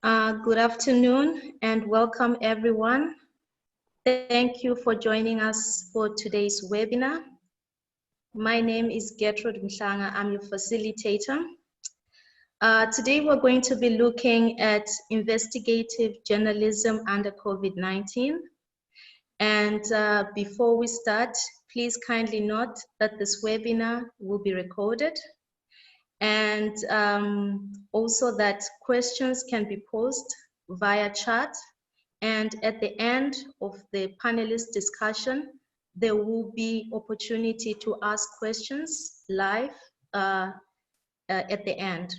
Good afternoon and welcome everyone. Thank you for joining us for today's webinar. My name is Gertrude Mhlanga. I'm your facilitator. Today we're going to be looking at investigative journalism under COVID-19. And before we start, please kindly note that this webinar will be recorded. And also that questions can be posed via chat. And at the end of the panelist discussion, there will be opportunity to ask questions live at the end.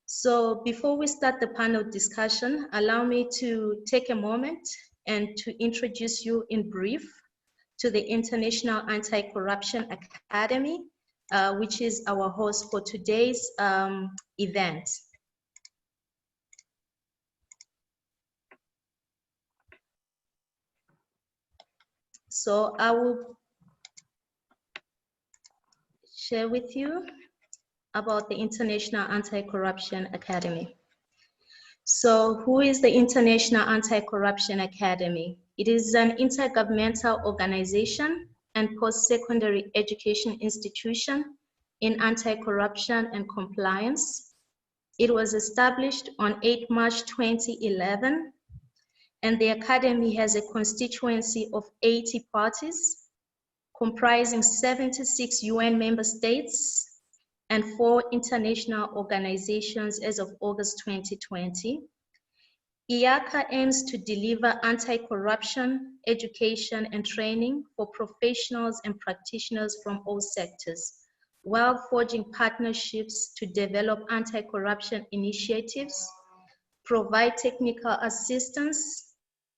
So before we start the panel discussion, allow me to take a moment and to introduce you in brief to the International Anti-Corruption Academy, which is our host for today's event. So I will share with you about the International Anti-Corruption Academy. So who is the International Anti-Corruption Academy? It is an intergovernmental organization and post-secondary education institution in anti-corruption and compliance. It was established on 8 March 2011, and the Academy has a constituency of 80 parties, comprising 76 UN member states and 4 international organizations as of August 2020. IACA aims to deliver anti-corruption, education, and training for professionals and practitioners from all sectors, while forging partnerships to develop anti-corruption initiatives, provide technical assistance,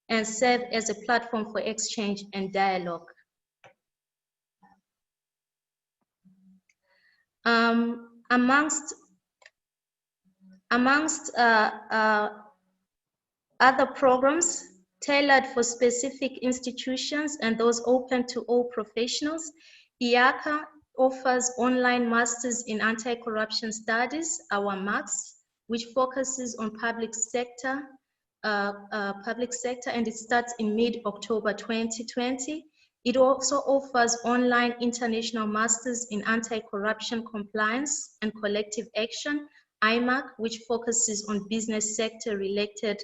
and serve as a platform for exchange and dialogue. Amongst other programs tailored for specific institutions and those open to all professionals, IACA offers online Masters in Anti-Corruption Studies, our MAX, which focuses on public sector, and it starts in mid-October 2020. It also offers online International Masters in Anti-Corruption Compliance and Collective Action, IMAC, which focuses on business sector related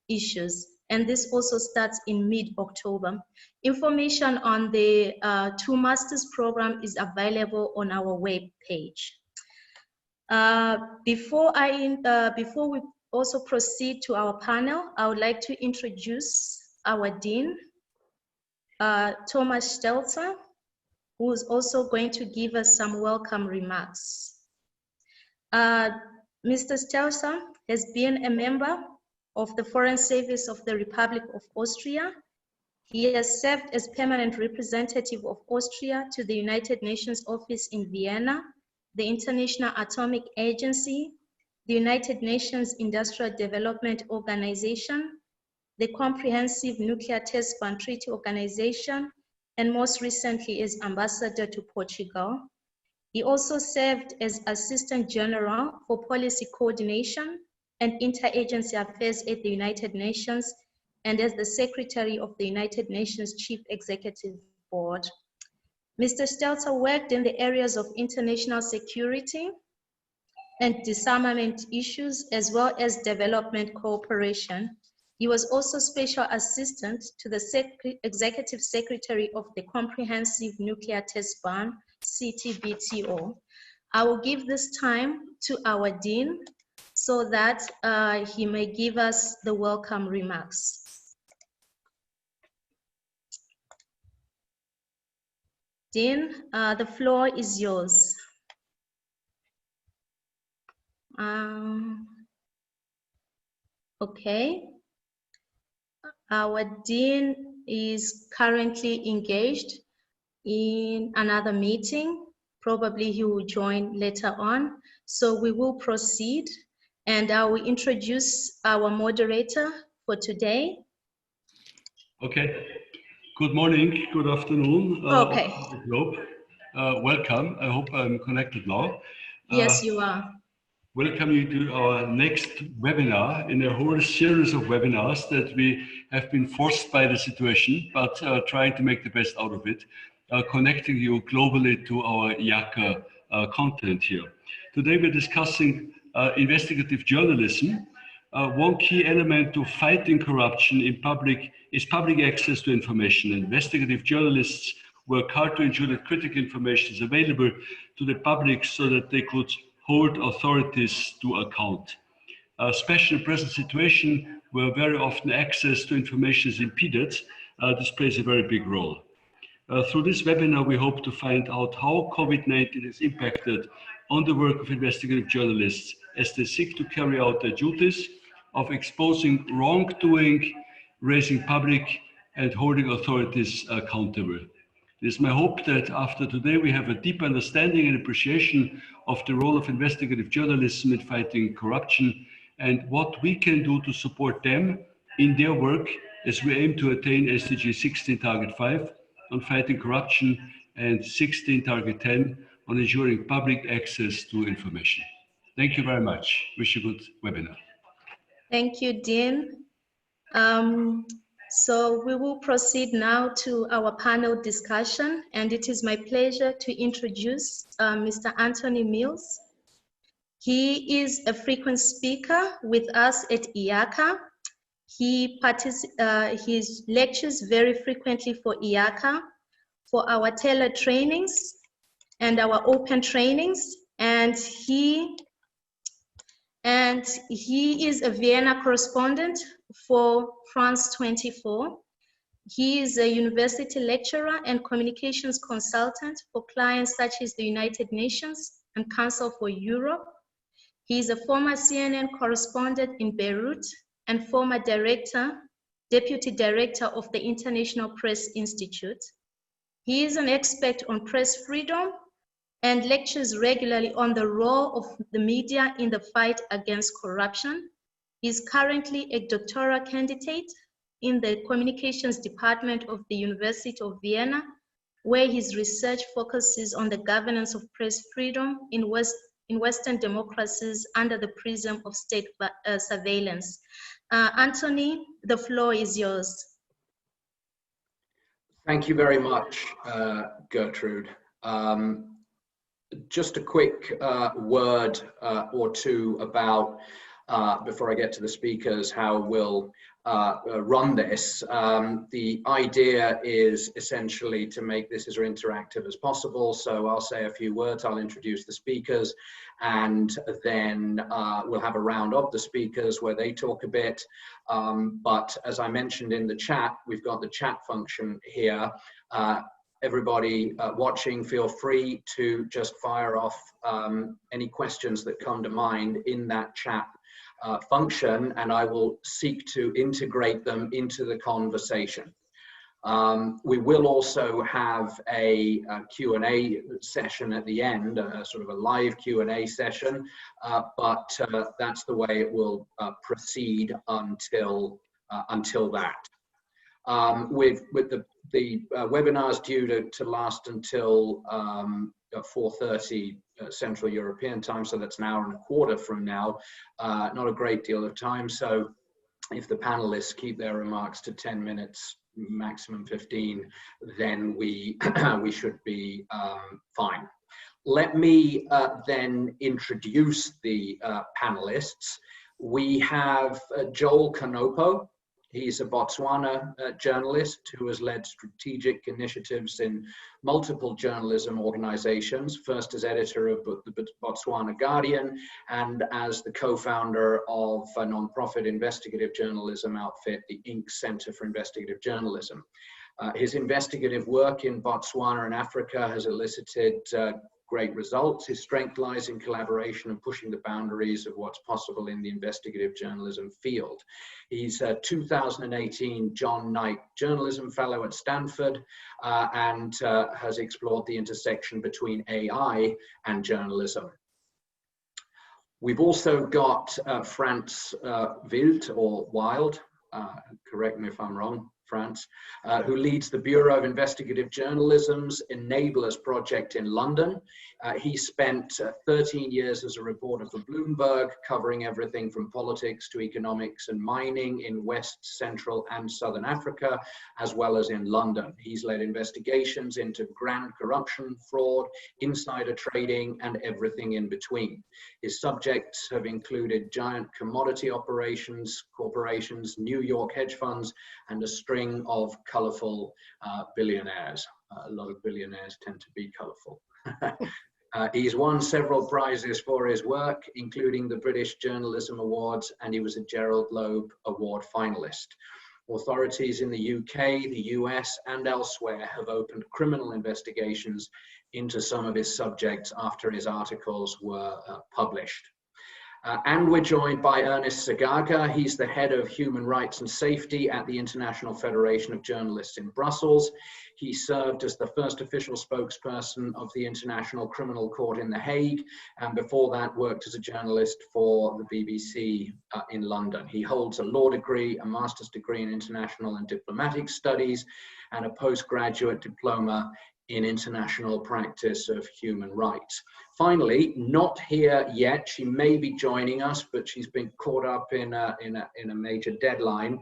issues. And this also starts in mid-October. Information on the 2 Masters program is available on our web page. Before we also proceed to our panel, I would like to introduce our Dean, Thomas Stelzer, who is also going to give us some welcome remarks. Mr. Stelzer has been a member of the Foreign Service of the Republic of Austria. He has served as permanent representative of Austria to the United Nations Office in Vienna, the International Atomic Agency, the United Nations Industrial Development Organization, the Comprehensive Nuclear Test Ban Treaty Organization, and most recently as Ambassador to Portugal. He also served as Assistant General for Policy Coordination and Interagency Affairs at the United Nations, and as the Secretary of the United Nations Chief Executive Board. Mr. Stelzer worked in the areas of international security and disarmament issues, as well as development cooperation. He was also Special Assistant to the Executive Secretary of the Comprehensive Nuclear Test Ban, CTBTO. I will give this time to our Dean so that he may give us the welcome remarks. Dean, the floor is yours. Okay. Our Dean is currently engaged in another meeting. Probably he will join later on. So we will proceed, and I will introduce our moderator for today. Okay. Good morning, good afternoon. Okay. Welcome. I hope I'm connected now. Yes, you are. welcome you to our next webinar in a whole series of webinars that we have been forced by the situation, but trying to make the best out of it, connecting you globally to our IACA content here. Today we're discussing investigative journalism. One key element to fighting corruption in public is public access to information. Investigative journalists work hard to ensure that critical information is available to the public so that they could hold authorities to account. Especially in the present situation where very often access to information is impeded, this plays a very big role. Through this webinar, we hope to find out how COVID-19 has impacted on the work of investigative journalists as they seek to carry out their duties of exposing wrongdoing, raising public and holding authorities accountable. It is my hope that after today we have a deep understanding and appreciation of the role of investigative journalism in fighting corruption and what we can do to support them in their work as we aim to attain SDG 16 Target 5 on fighting corruption and 16 Target 10 on ensuring public access to information. Thank you very much. Wish you a good webinar. Thank you, Dean. So we will proceed now to our panel discussion, and it is my pleasure to introduce Mr. Anthony Mills. He is a frequent speaker with us at IACA. He lectures very frequently for IACA, for our tailored trainings and our open trainings, and he is a Vienna correspondent for France 24. He is a university lecturer and communications consultant for clients such as the United Nations and Council for Europe. He is a former CNN correspondent in Beirut and former deputy director of the International Press Institute. He is an expert on press freedom and lectures regularly on the role of the media in the fight against corruption. He is currently a doctoral candidate in the communications department of the University of Vienna, where his research focuses on the governance of press freedom in Western democracies under the prism of state surveillance. Anthony, the floor is yours. Thank you very much, Gertrude. Just a quick word or two about, before I get to the speakers, how we'll run this. The idea is essentially to make this as interactive as possible. So I'll say a few words, I'll introduce the speakers, and then we'll have a round of the speakers where they talk a bit. But as I mentioned in the chat, we've got the chat function here. Everybody watching, feel free to just fire off any questions that come to mind in that chat function, and I will seek to integrate them into the conversation. We will also have a Q&A session at the end, sort of a live Q&A session, but that's the way it will proceed until that. With the webinars due to last until 4:30 Central European time, so that's an hour and a quarter from now, not a great deal of time. So if the panelists keep their remarks to 10 minutes, maximum 15, then we should be fine. Let me then introduce the panelists. We have Joel Kanopo. He's a Botswana journalist who has led strategic initiatives in multiple journalism organizations, first as editor of the Botswana Guardian and as the co-founder of a non-profit investigative journalism outfit, the Inc. Center for Investigative Journalism. His investigative work in Botswana and Africa has elicited great results. His strength lies in collaboration and pushing the boundaries of what's possible in the investigative journalism field. He's a 2018 John Knight Journalism Fellow at Stanford and has explored the intersection between AI and journalism. We've also got Frans Wild, or Wild, correct me if I'm wrong, France, who leads the Bureau of Investigative Journalism's Enablers Project in London. He spent 13 years as a reporter for Bloomberg, covering everything from politics to economics and mining in West, Central, and Southern Africa, as well as in London. He's led investigations into grand corruption, fraud, insider trading, and everything in between. His subjects have included giant commodity corporations, New York hedge funds, and a string of colorful billionaires. A lot of billionaires tend to be colorful. He's won several prizes for his work, including the British Journalism Awards, and he was a Gerald Loeb Award finalist. Authorities in the UK, the US, and elsewhere have opened criminal investigations into some of his subjects after his articles were published. And we're joined by Ernest Sagaga. He's the head of human rights and safety at the International Federation of Journalists in Brussels. He served as the first official spokesperson of the International Criminal Court in The Hague, and before that worked as a journalist for the BBC in London. He holds a law degree, a master's degree in international and diplomatic studies, and a postgraduate diploma in international practice of human rights. Finally, not here yet, she may be joining us, but she's been caught up in a major deadline,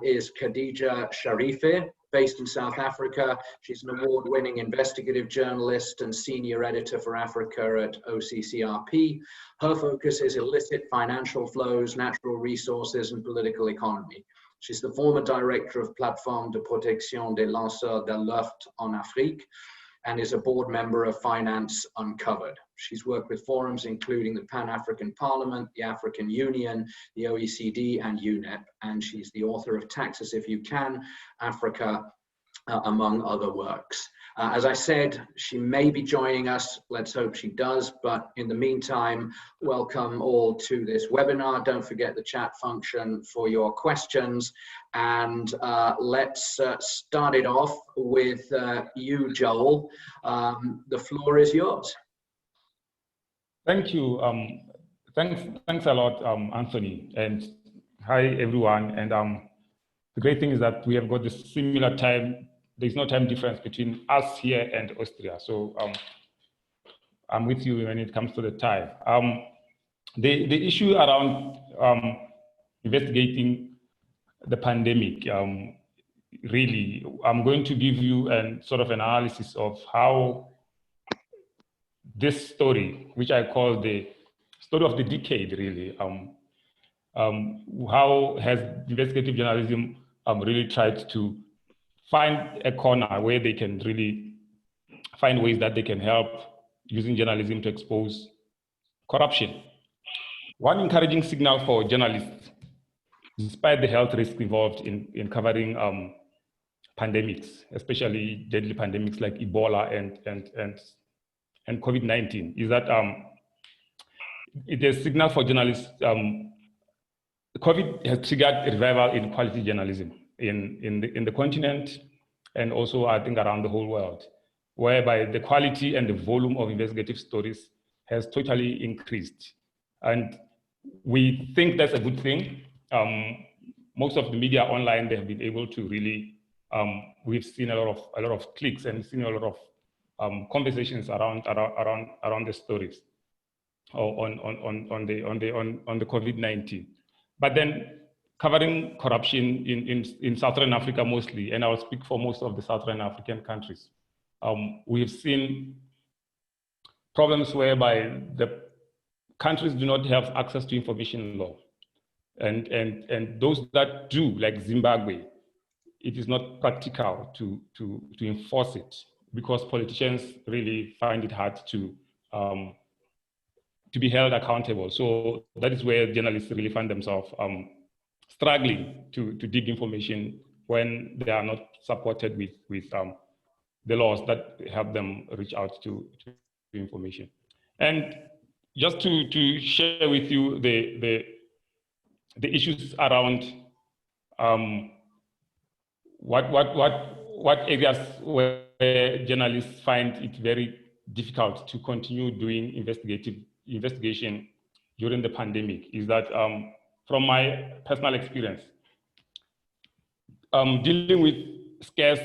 is Khadija Sharife, based in South Africa. She's an award-winning investigative journalist and senior editor for Africa at OCCRP. Her focus is illicit financial flows, natural resources, and political economy. She's the former director of Plateforme de Protection des Lanceurs d'Alerte en Afrique and is a board member of Finance Uncovered. She's worked with forums including the Pan-African Parliament, the African Union, the OECD, and UNEP, and she's the author of Taxes If You Can, Africa, among other works. As I said, she may be joining us. Let's hope she does. But in the meantime, welcome all to this webinar. Don't forget the chat function for your questions. And let's start it off with you, Joel. The floor is yours. Thank you. Thanks a lot, Anthony. And hi, everyone. And the great thing is that we have got this similar time. There's no time difference between us here and Austria. So I'm with you when it comes to the time. The issue around investigating the pandemic, really, I'm going to give you a sort of analysis of how this story, which I call the story of the decade, really, how has investigative journalism really tried to find a corner where they can really find ways that they can help using journalism to expose corruption. One encouraging signal for journalists, despite the health risk involved in covering pandemics, especially deadly pandemics like Ebola and COVID-19, is that it is a signal for journalists. COVID has triggered a revival in quality journalism in the continent, and also I think around the whole world, whereby the quality and the volume of investigative stories has totally increased. And we think that's a good thing. Most of the media online, they have been able to really, we've seen a lot of clicks and seen a lot of conversations around the stories on the COVID-19. But then covering corruption in Southern Africa mostly, and I'll speak for most of the Southern African countries. We've seen problems whereby the countries do not have access to information law. And those that do, like Zimbabwe, it is not practical to enforce it because politicians really find it hard to be held accountable. So that is where journalists really find themselves struggling to dig information when they are not supported with the laws that help them reach out to information. And just to share with you the issues around what areas where journalists find it very difficult to continue doing investigation during the pandemic is that from my personal experience, dealing with scarce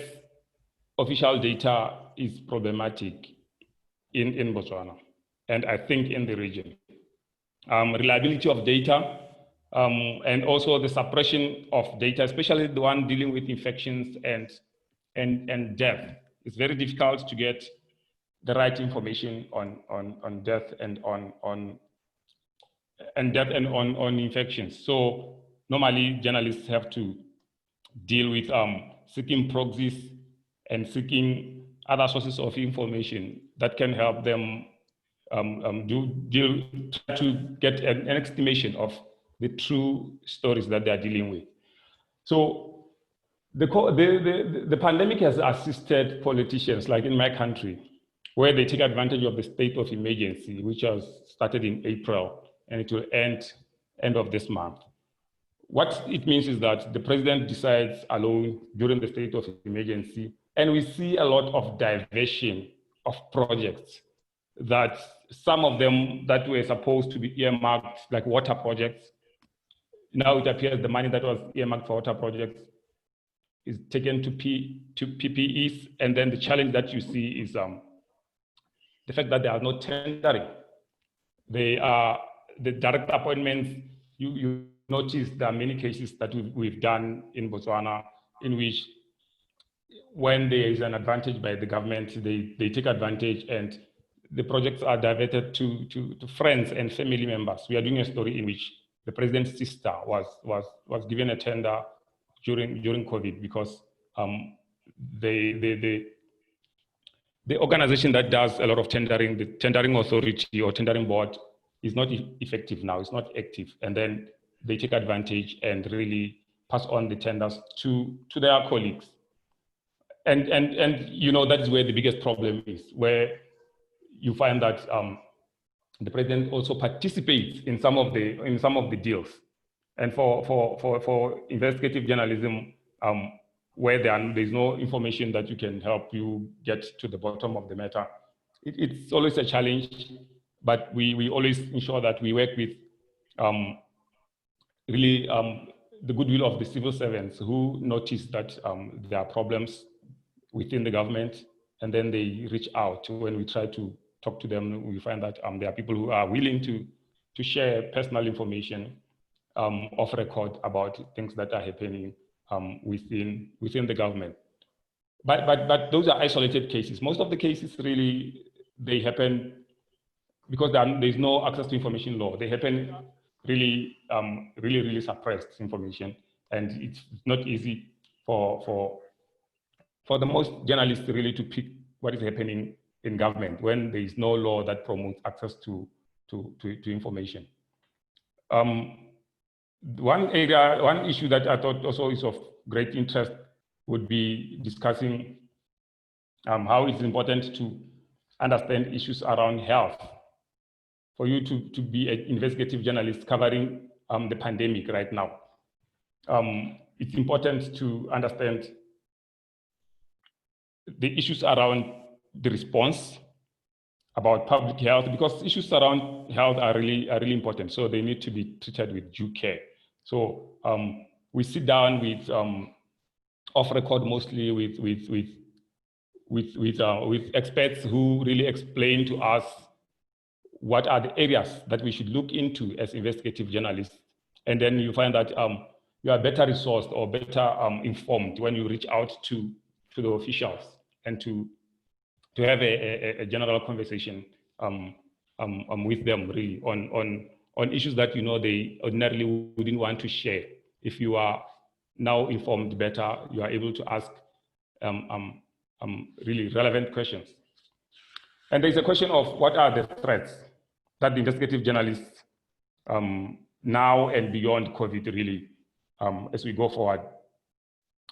official data is problematic in Botswana, and I think in the region. Reliability of data, and also the suppression of data, especially the one dealing with infections and death. It's very difficult to get the right information on death and on infections. So normally journalists have to deal with seeking proxies and seeking other sources of information that can help them try to get an estimation of the true stories that they are dealing with. So the pandemic has assisted politicians, like in my country, where they take advantage of the state of emergency, which was started in April, and it will end of this month. What it means is that the president decides alone during the state of emergency, and we see a lot of diversion of projects, that some of them that were supposed to be earmarked, like water projects, now it appears the money that was earmarked for water projects is taken to PPEs, and then the challenge that you see is the fact that there are no tendering. They are the direct appointments. You notice there are many cases that we've done in Botswana in which, when there is an advantage by the government, they take advantage and the projects are diverted to friends and family members. We are doing a story in which the president's sister was given a tender during COVID because the organization that does a lot of tendering, the tendering authority or tendering board, is not effective now, it's not active. And then they take advantage and really pass on the tenders to their colleagues. And you know, that is where the biggest problem is, where you find that the president also participates in some of the deals. And for investigative journalism, where there's no information that you can help you get to the bottom of the matter, it's always a challenge. But we always ensure that we work with the goodwill of the civil servants who notice that there are problems within the government, and then they reach out. When we try to talk to them, we find that there are people who are willing to share personal information off record about things that are happening within the government. But those are isolated cases. Most of the cases really, they happen because there's no access to information law. They happen really suppressed information, and it's not easy for the most journalists really to pick what is happening in government when there is no law that promotes access to information. One issue that I thought also is of great interest would be discussing how it's important to understand issues around health. For you to be an investigative journalist covering the pandemic right now, it's important to understand the issues around the response about public health, because issues around health are really important. So they need to be treated with due care. So we sit down with off record, mostly with experts who really explain to us what are the areas that we should look into as investigative journalists. And then you find that you are better resourced or better informed when you reach out to the officials and to have a general conversation with them, really, on issues that, you know, they ordinarily wouldn't want to share. If you are now informed better, you are able to ask really relevant questions. And there's a question of what are the threats that the investigative journalists now and beyond COVID really, as we go forward.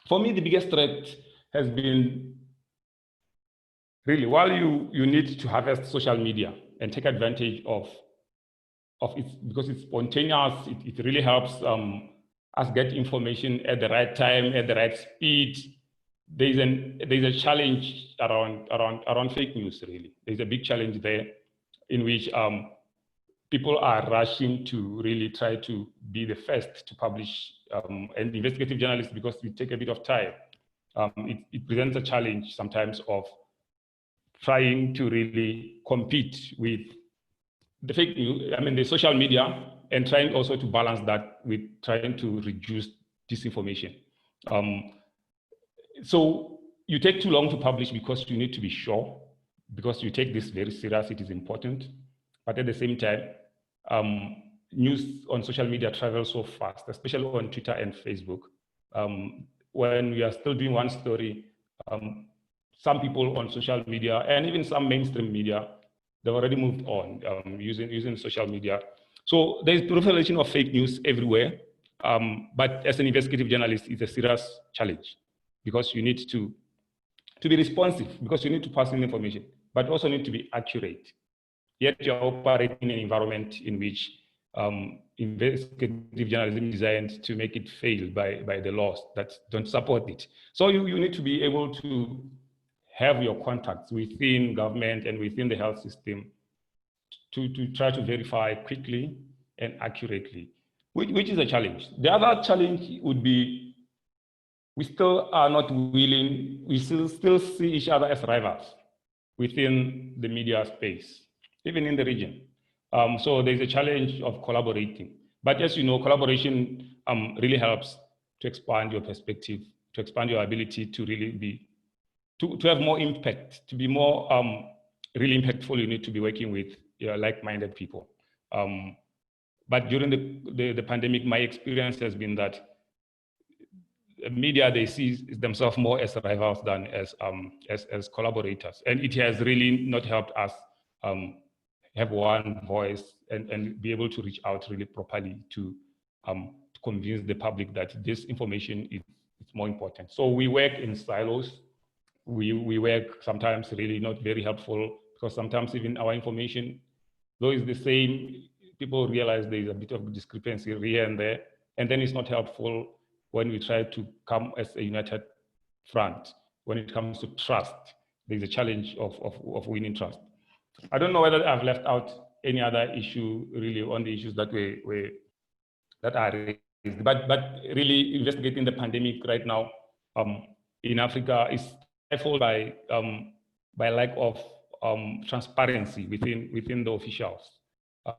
For me, the biggest threat has been really, while you need to harvest social media and take advantage of it because it's spontaneous, it really helps us get information at the right time, at the right speed. There's a challenge around fake news, really. There's a big challenge there in which people are rushing to really try to be the first to publish and investigative journalists, because we take a bit of time, it presents a challenge sometimes of trying to really compete with the fake news, the social media, and trying also to balance that with trying to reduce disinformation. So you take too long to publish because you need to be sure, because you take this very serious, it is important. But at the same time, news on social media travels so fast, especially on Twitter and Facebook. When we are still doing one story, some people on social media and even some mainstream media, they've already moved on using social media. So there's proliferation of fake news everywhere. But as an investigative journalist, it's a serious challenge, because you need to be responsive, because you need to pass in information, but also need to be accurate. Yet you're operating in an environment in which investigative journalism is designed to make it fail by the laws that don't support it. So you need to be able to have your contacts within government and within the health system to try to verify quickly and accurately, which is a challenge. The other challenge would be, we still are not willing, we still see each other as rivals within the media space, even in the region. So there's a challenge of collaborating. But as you know, collaboration really helps to expand your perspective, to expand your ability to really be, to have more impact, to be more really impactful. You need to be working with like-minded people. But during the pandemic, my experience has been that media, they see themselves more as rivals than as collaborators. And it has really not helped us have one voice and be able to reach out really properly to convince the public that this information is more important. So we work in silos. We work sometimes really not very helpful, because sometimes even our information, though it's the same, people realize there's a bit of discrepancy here and there, and then it's not helpful when we try to come as a united front. When it comes to trust, there's a challenge of winning trust. I don't know whether I've left out any other issue really on the issues that that are raised, but really investigating the pandemic right now in Africa is stifled by lack of transparency within the officials.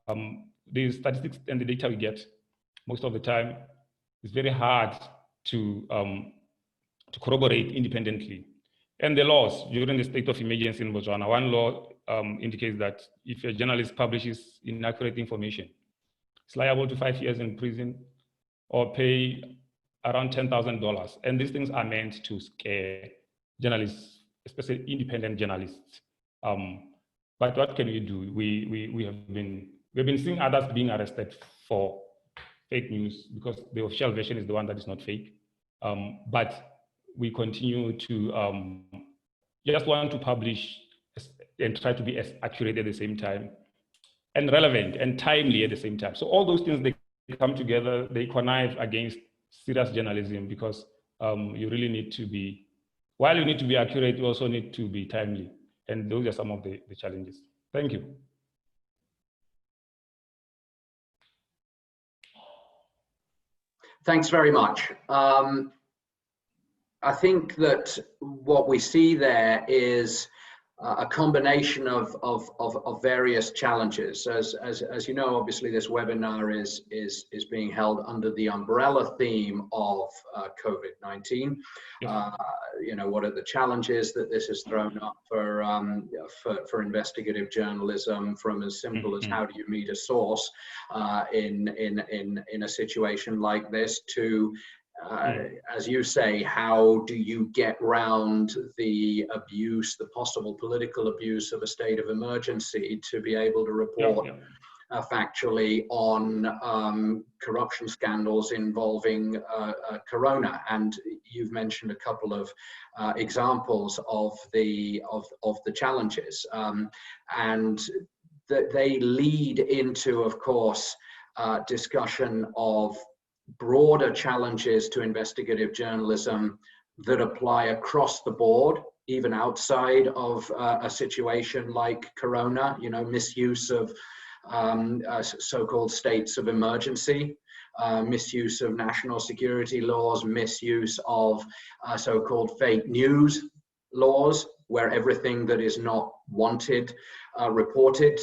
The statistics and the data we get most of the time, it's very hard to corroborate independently. And the laws during the state of emergency in Botswana, one law indicates that if a journalist publishes inaccurate information, it's liable to 5 years in prison or pay around $10,000. And these things are meant to scare journalists, especially independent journalists. But what can we do? We've been seeing others being arrested for fake news, because the official version is the one that is not fake. But we continue to just want to publish and try to be as accurate at the same time, and relevant and timely at the same time. So all those things, they come together, they connive against serious journalism, because you really need to be, while you need to be accurate, you also need to be timely. And those are some of the challenges. Thank you. Thanks very much. I think that what we see there is a combination of various challenges. As you know, obviously this webinar is being held under the umbrella theme of COVID-19. What are the challenges that this has thrown up for investigative journalism, from as simple as how do you meet a source in a situation like this, to as you say, how do you get round the abuse, the possible political abuse of a state of emergency, to be able to report factually on corruption scandals involving Corona? And you've mentioned a couple of examples of the challenges, and that they lead into, of course, discussion of broader challenges to investigative journalism that apply across the board, even outside of a situation like Corona. Misuse of so-called states of emergency, misuse of national security laws, misuse of so-called fake news laws, where everything that is not wanted reported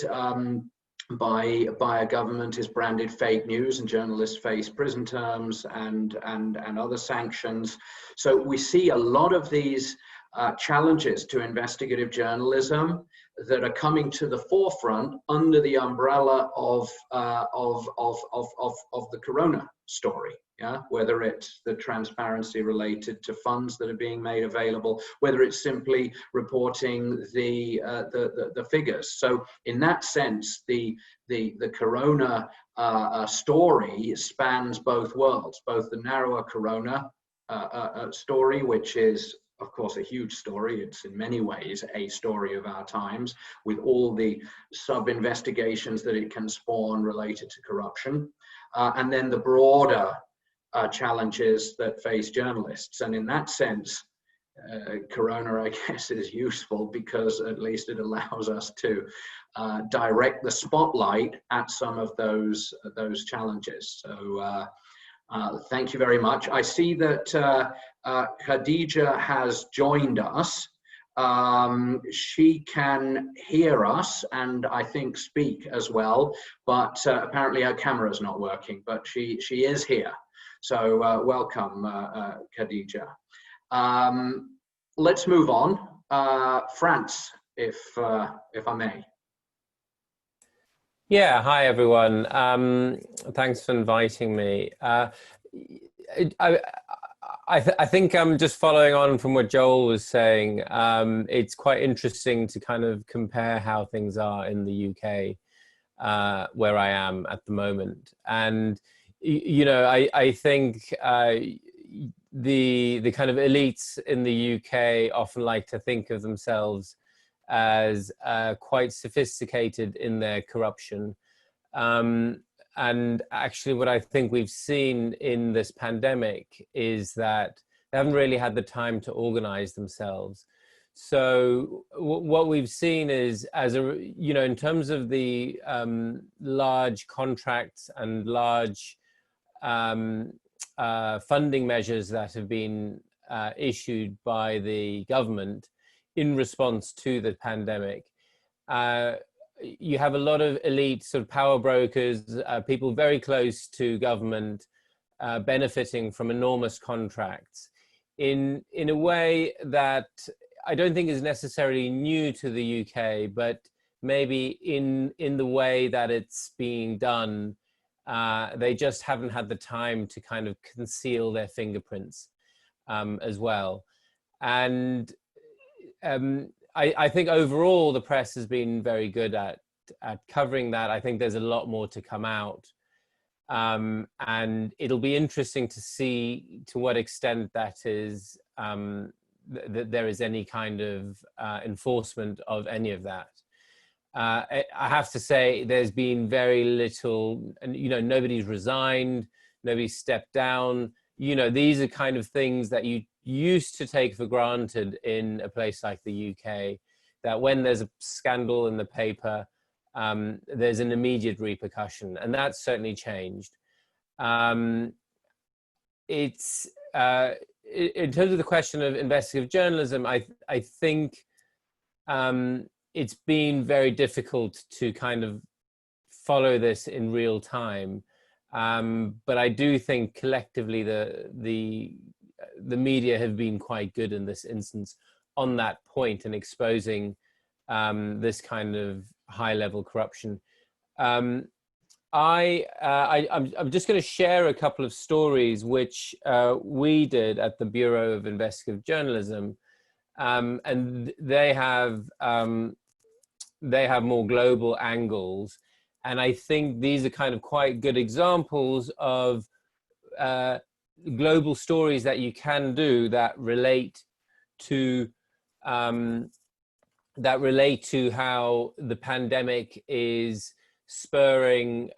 by a government is branded fake news, and journalists face prison terms and other sanctions. So we see a lot of these challenges to investigative journalism that are coming to the forefront under the umbrella of the corona story. Yeah, whether it's the transparency related to funds that are being made available, whether it's simply reporting the figures. So in that sense, the corona story spans both worlds, both the narrower corona story, which is of course a huge story. It's in many ways a story of our times, with all the sub-investigations that it can spawn related to corruption, and then the broader challenges that face journalists. And in that sense, corona, I guess, is useful because at least it allows us to direct the spotlight at some of those challenges. So thank you very much. I see that Khadija has joined us. She can hear us and I think speak as well, but apparently her camera is not working, but she is here. So welcome, Khadija. Let's move on. France, if I may. Yeah, hi everyone. Thanks for inviting me. I think I'm just following on from what Joel was saying. It's quite interesting to kind of compare how things are in the UK, where I am at the moment. And, you know, I think the kind of elites in the UK often like to think of themselves as quite sophisticated in their corruption. And actually what I think we've seen in this pandemic is that they haven't really had the time to organize themselves. So what we've seen is, you know, in terms of the large contracts and large funding measures that have been issued by the government in response to the pandemic, you have a lot of elite sort of power brokers, people very close to government, benefiting from enormous contracts in a way that I don't think is necessarily new to the UK, but maybe in the way that it's being done, they just haven't had the time to kind of conceal their fingerprints as well. And I think overall the press has been very good at covering that. I think there's a lot more to come out. And it'll be interesting to see to what extent that is, that there is any kind of enforcement of any of that. I have to say there's been very little, and you know, nobody's resigned, nobody's stepped down. You know, these are kind of things that you used to take for granted in a place like the UK, that when there's a scandal in the paper, there's an immediate repercussion, and that's certainly changed. It's in terms of the question of investigative journalism, I think it's been very difficult to kind of follow this in real time. But I do think collectively the media have been quite good in this instance on that point in exposing this kind of high-level corruption. I'm just going to share a couple of stories which we did at the Bureau of Investigative Journalism, and they have more global angles. And I think these are kind of quite good examples of global stories that you can do that relate to how the pandemic is spurring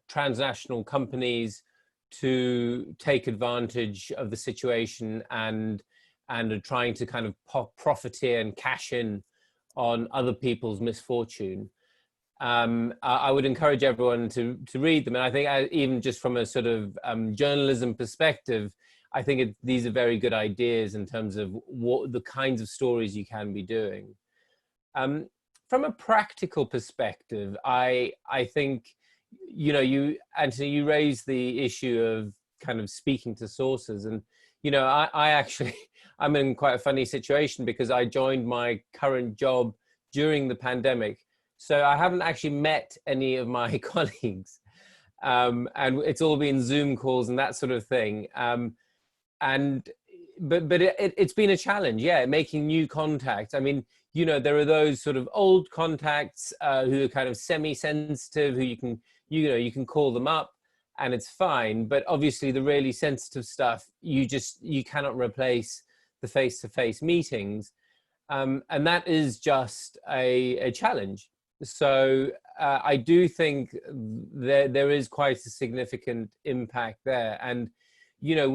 transnational companies to take advantage of the situation and are trying to kind of profiteer and cash in on other people's misfortune. I would encourage everyone to read them. And I think even just from a sort of journalism perspective, I think these are very good ideas in terms of what the kinds of stories you can be doing. From a practical perspective, I think, you know, Anthony, you raised the issue of kind of speaking to sources. And, you know, I actually, I'm in quite a funny situation because I joined my current job during the pandemic. So I haven't actually met any of my colleagues, and it's all been Zoom calls and that sort of thing. But it's been a challenge, yeah, making new contacts. I mean, you know, there are those sort of old contacts who are kind of semi-sensitive, who you can call them up and it's fine. But obviously the really sensitive stuff, you cannot replace the face-to-face meetings. And that is just a challenge. So I do think there is quite a significant impact there. And, you know,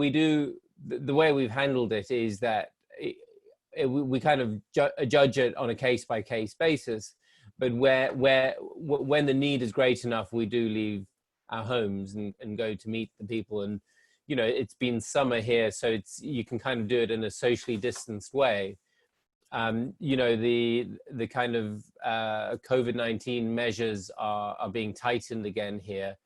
the way we've handled it is that we kind of judge it on a case-by-case basis. But when the need is great enough, we do leave our homes and go to meet the people. And, you know, it's been summer here, so you can kind of do it in a socially distanced way. You know, the kind of COVID-19 measures are being tightened again here.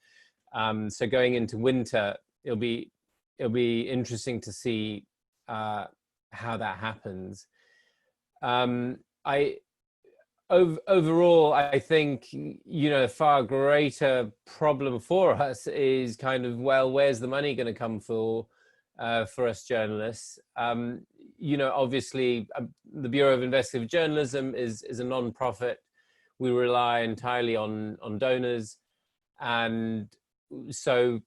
So going into winter, it'll be interesting to see how that happens. Overall, I think, you know, a far greater problem for us is kind of, well, where's the money going to come for us journalists? You know, obviously, the Bureau of Investigative Journalism is a non-profit. We rely entirely on donors, and so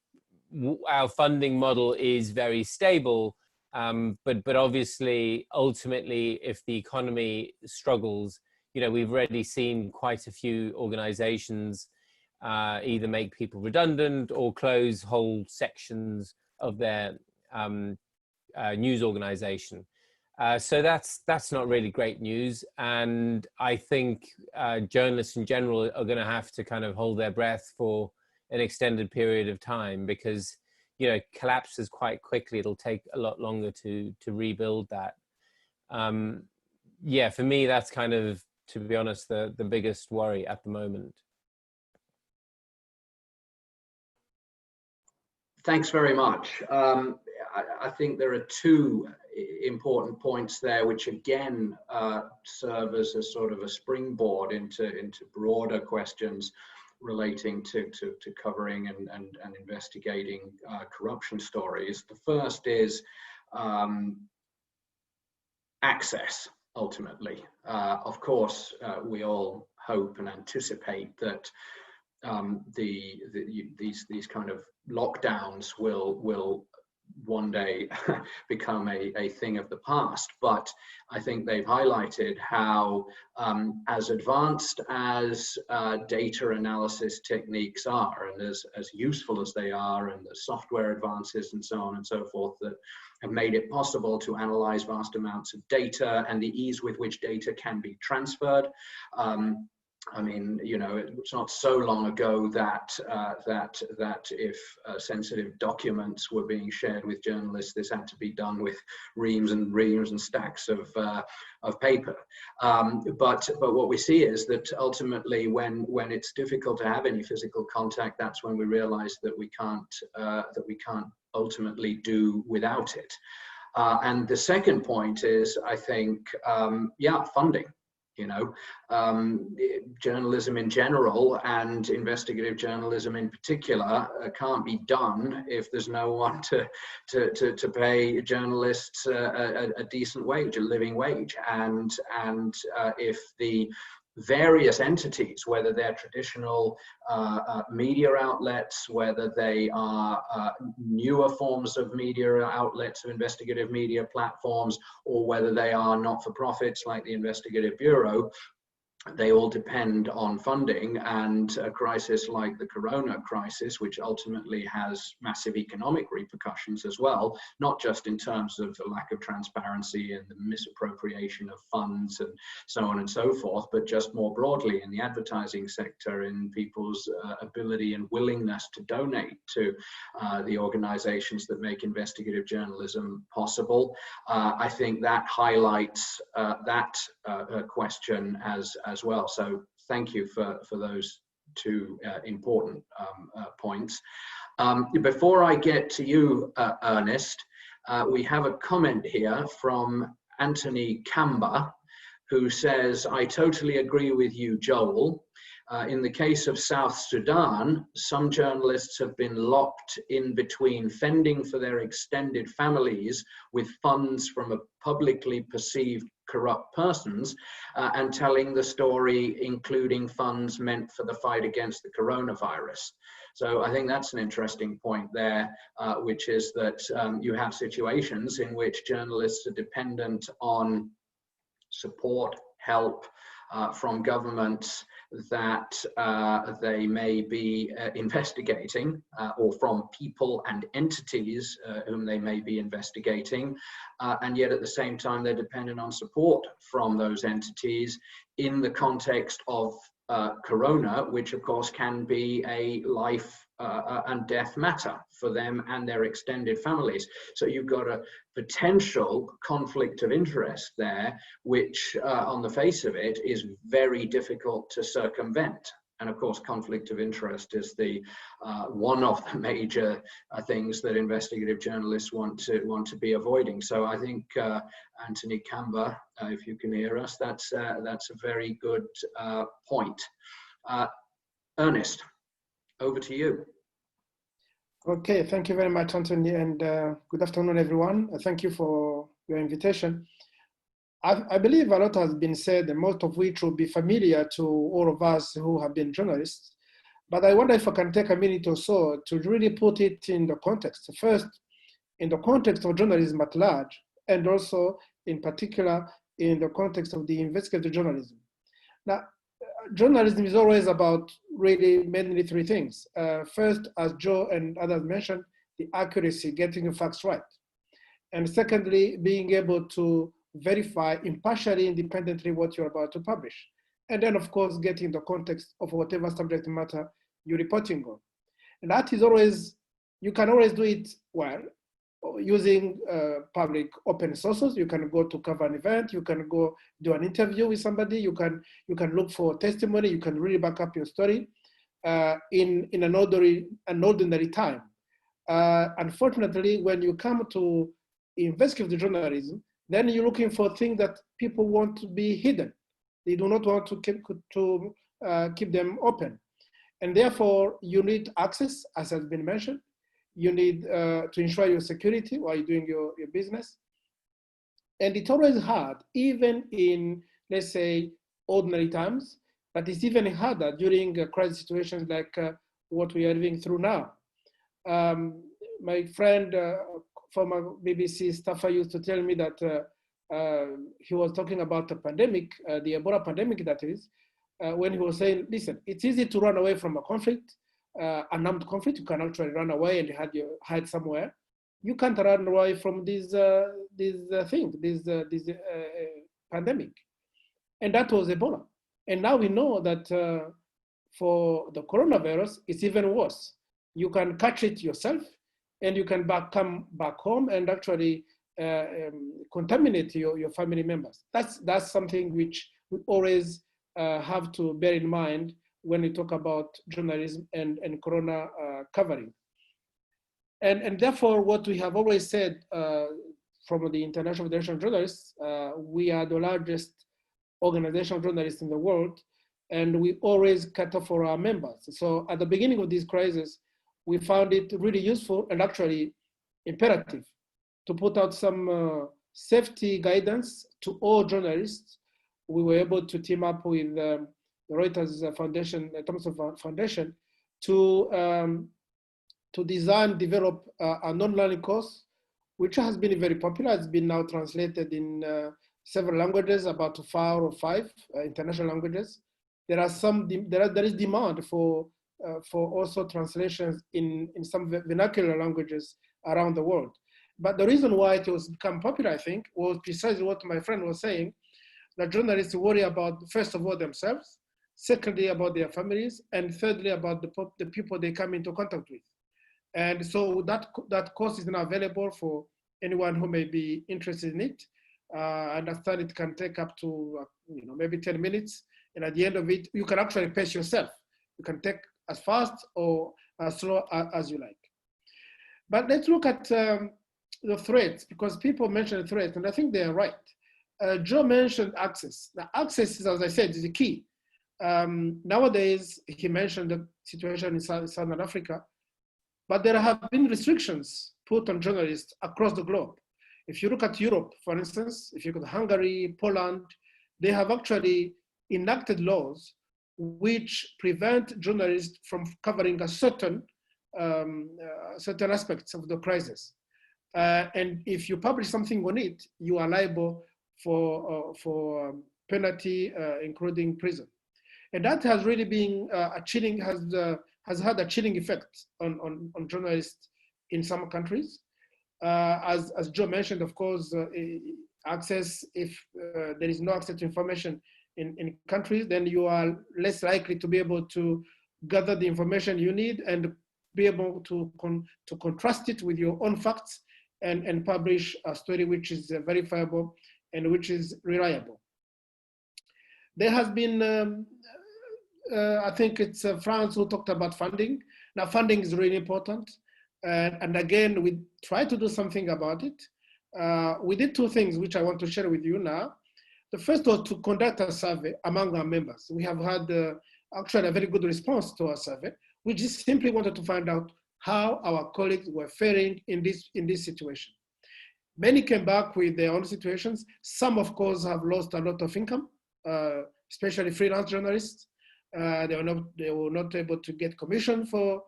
our funding model is very stable. But obviously, ultimately, if the economy struggles, you know, we've already seen quite a few organizations either make people redundant or close whole sections of their news organization. So that's not really great news. And I think journalists in general are going to have to kind of hold their breath for an extended period of time because, you know, collapses quite quickly. It'll take a lot longer to rebuild that. Yeah, for me, that's kind of, to be honest, the biggest worry at the moment. Thanks very much. I think there are two important points there, which again serve as a sort of a springboard into broader questions relating to covering and investigating corruption stories. The first is access, ultimately. Of course, we all hope and anticipate that these kind of lockdowns will one day become a thing of the past, but I think they've highlighted how as advanced as data analysis techniques are, and as useful as they are, and the software advances and so on and so forth that have made it possible to analyze vast amounts of data and the ease with which data can be transferred. I mean, you know, it's not so long ago that if sensitive documents were being shared with journalists, this had to be done with reams and reams and stacks of paper. But what we see is that ultimately, when it's difficult to have any physical contact, that's when we realize that we can't ultimately do without it. And the second point is, I think, funding. You know, journalism in general and investigative journalism in particular can't be done if there's no one to pay journalists a decent wage, a living wage, and if the various entities, whether they're traditional media outlets, whether they are newer forms of media outlets, of investigative media platforms, or whether they are not-for-profits like the Investigative Bureau, they all depend on funding, and a crisis like the corona crisis, which ultimately has massive economic repercussions as well, not just in terms of the lack of transparency and the misappropriation of funds and so on and so forth, but just more broadly in the advertising sector, in people's ability and willingness to donate to the organizations that make investigative journalism possible. I think that highlights that question as well. So thank you for those two important points. Before I get to you, Ernest, we have a comment here from Anthony Kamba, who says, I totally agree with you, Joel. In the case of South Sudan, some journalists have been locked in between fending for their extended families with funds from a publicly perceived corrupt persons and telling the story, including funds meant for the fight against the coronavirus. So I think that's an interesting point there, which is that you have situations in which journalists are dependent on support, help from governments that they may be investigating, or from people and entities whom they may be investigating, and yet at the same time they're dependent on support from those entities in the context of corona, which of course can be a life and death matter for them and their extended families. So you've got a potential conflict of interest there, which on the face of it is very difficult to circumvent. And of course, conflict of interest is the one of the major things that investigative journalists want to be avoiding. So I think Anthony Kamba, if you can hear us, that's a very good point. Ernest, over to you. Okay, thank you very much, Anthony, and good afternoon, everyone. Thank you for your invitation. I believe a lot has been said, and most of which will be familiar to all of us who have been journalists. But I wonder if I can take a minute or so to really put it in the context. First, in the context of journalism at large, and also in particular in the context of the investigative journalism. Now, journalism is always about really mainly three things. First, as Joe and others mentioned, the accuracy, getting the facts right. And secondly, being able to verify impartially, independently what you're about to publish. And then of course, getting the context of whatever subject matter you're reporting on. And that is always, you can always do it well, using public open sources. You can go to cover an event, you can go do an interview with somebody, you can look for testimony, you can really back up your story in an ordinary time. Unfortunately, when you come to investigative journalism, then you're looking for things that people want to be hidden. They do not want to keep them open. And therefore, you need access, as has been mentioned. You need to ensure your security while you're doing your business. And it's always hard, even in, let's say, ordinary times, but it's even harder during crisis situations like what we are living through now. My friend, former BBC staffer, used to tell me that he was talking about the pandemic, the Ebola pandemic that is, when he was saying, listen, it's easy to run away from a conflict, an armed conflict. You can actually run away and hide somewhere. You can't run away from this pandemic. And that was Ebola. And now we know that for the coronavirus, it's even worse. You can catch it yourself, and you can come back home and actually contaminate your family members. That's something which we always have to bear in mind when we talk about journalism and corona covering. And therefore, what we have always said from the International Federation of Journalists, we are the largest organization of journalists in the world, and we always cater for our members. So at the beginning of this crisis, we found it really useful and actually imperative to put out some safety guidance to all journalists. We were able to team up with the Reuters Foundation, Thomson Foundation, to design, develop an online course, which has been very popular. It's been now translated in several languages, about 4 or 5 international languages. There is demand for also translations in some vernacular languages around the world. But the reason why it was become popular, I think, was precisely what my friend was saying, that journalists worry about, first of all, themselves, secondly, about their families, and thirdly, about the people they come into contact with. And so that course is now available for anyone who may be interested in it. I understand it can take up to maybe 10 minutes. And at the end of it, you can actually pace yourself. You can take as fast or as slow as you like. But let's look at the threats, because people mention threats, and I think they are right. Joe mentioned access. Now, access is, as I said, is the key. Nowadays, he mentioned the situation in Southern Africa, but there have been restrictions put on journalists across the globe. If you look at Europe, for instance, if you look at Hungary, Poland, they have actually enacted laws which prevent journalists from covering a certain aspects of the crisis. And if you publish something on it, you are liable for penalty, including prison. And that has really been has had a chilling effect on journalists in some countries. As Joe mentioned, of course, access, if there is no access to information in countries, then you are less likely to be able to gather the information you need and be able to contrast it with your own facts and publish a story which is verifiable and which is reliable. There has been, I think it's France who talked about funding. Now, funding is really important. And again, we try to do something about it. We did 2 things which I want to share with you now. The first was to conduct a survey among our members. We have had actually a very good response to our survey. We just simply wanted to find out how our colleagues were faring in this situation. Many came back with their own situations. Some, of course, have lost a lot of income, especially freelance journalists. They were not able to get commission for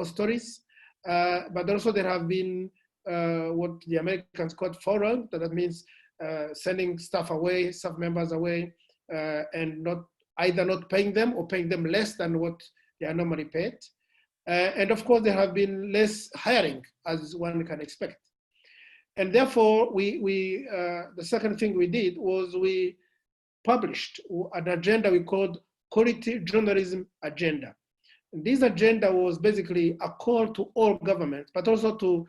stories. But also there have been what the Americans call furlough. That means sending staff members away, and either not paying them or paying them less than what they are normally paid. And of course, there have been less hiring, as one can expect. And therefore, the second thing we did was we published an agenda we called Quality Journalism Agenda. And this agenda was basically a call to all governments, but also to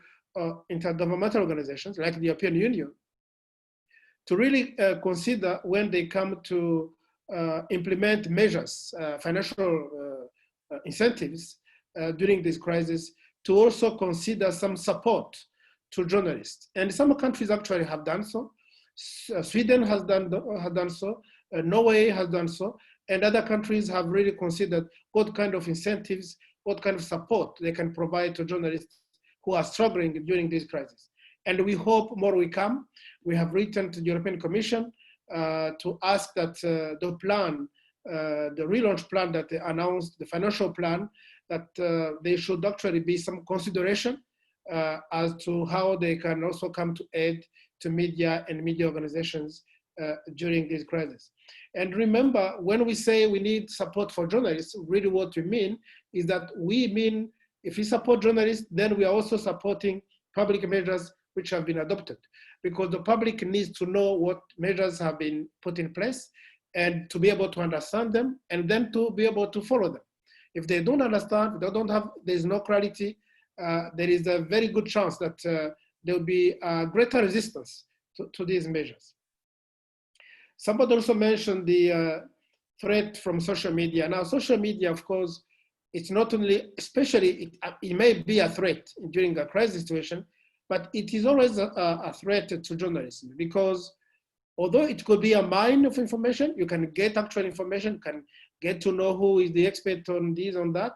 intergovernmental organizations like the European Union, to really consider when they come to implement measures, financial incentives during this crisis, to also consider some support to journalists. And some countries actually have done so. Sweden has done so. Norway has done so. And other countries have really considered what kind of incentives, what kind of support they can provide to journalists who are struggling during this crisis. And we hope more will come. We have written to the European Commission to ask that the plan, the relaunch plan that they announced, the financial plan, that there should actually be some consideration as to how they can also come to aid to media and media organizations during this crisis. And remember, when we say we need support for journalists, really what we mean is that we mean if we support journalists, then we are also supporting public measures which have been adopted, because the public needs to know what measures have been put in place and to be able to understand them and then to be able to follow them. If they don't understand, there's no clarity, there is a very good chance that there will be a greater resistance to these measures. Somebody also mentioned the threat from social media. Now, social media, of course, it's not only, especially, it may be a threat during a crisis situation, but it is always a threat to journalism, because although it could be a mine of information, you can get actual information, can get to know who is the expert on this, on that,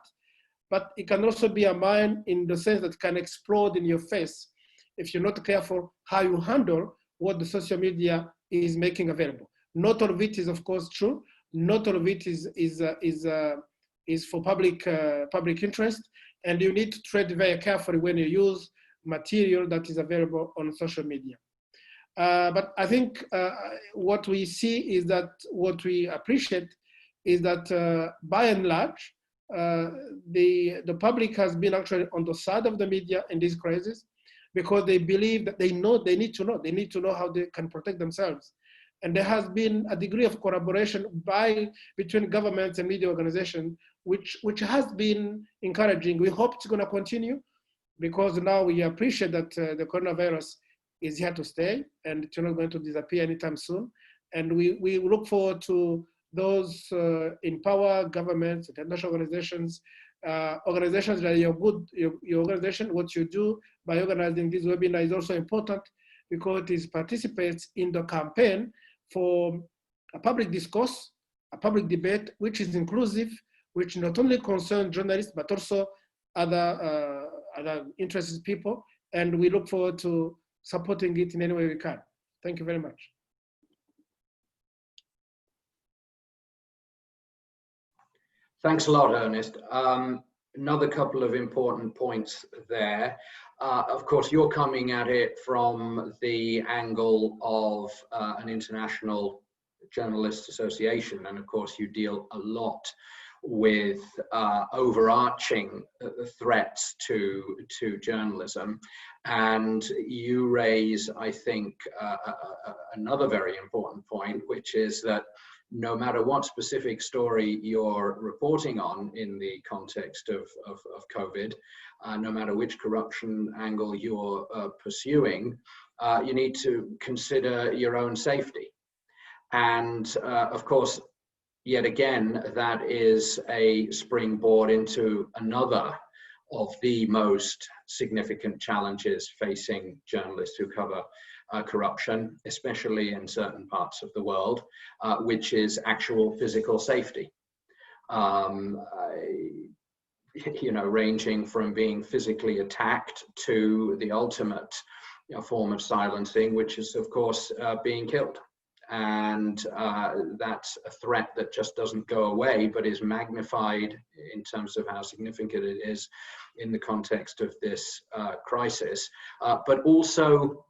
but it can also be a mine in the sense that it can explode in your face if you're not careful how you handle what the social media is making available. Not all of it is, of course, true. Not all of it is for public interest, and you need to tread very carefully when you use material that is available on social media. But I think what we see is that what we appreciate is that by and large, the public has been actually on the side of the media in this crisis, because they believe that they need to know how they can protect themselves. And there has been a degree of collaboration between governments and media organizations, which has been encouraging. We hope it's going to continue, because now we appreciate that the coronavirus is here to stay and it's not going to disappear anytime soon. And we look forward to those in power, governments, international organizations, organizations that your organization, what you do by organizing this webinar is also important, because it participates in the campaign for a public discourse, a public debate, which is inclusive, which not only concerns journalists, but also other interested people. And we look forward to supporting it in any way we can. Thank you very much. Thanks a lot, Ernest. Another couple of important points there. Of course, you're coming at it from the angle of an international journalists association, and of course you deal a lot with overarching threats to journalism. And you raise, I think, another very important point, which is that no matter what specific story you're reporting on in the context of COVID, no matter which corruption angle you're pursuing, you need to consider your own safety. And of course, yet again, that is a springboard into another of the most significant challenges facing journalists who cover corruption, especially in certain parts of the world, which is actual physical safety. You know, ranging from being physically attacked to the ultimate form of silencing, which is, of course, being killed. And that's a threat that just doesn't go away, but is magnified in terms of how significant it is in the context of this crisis, but also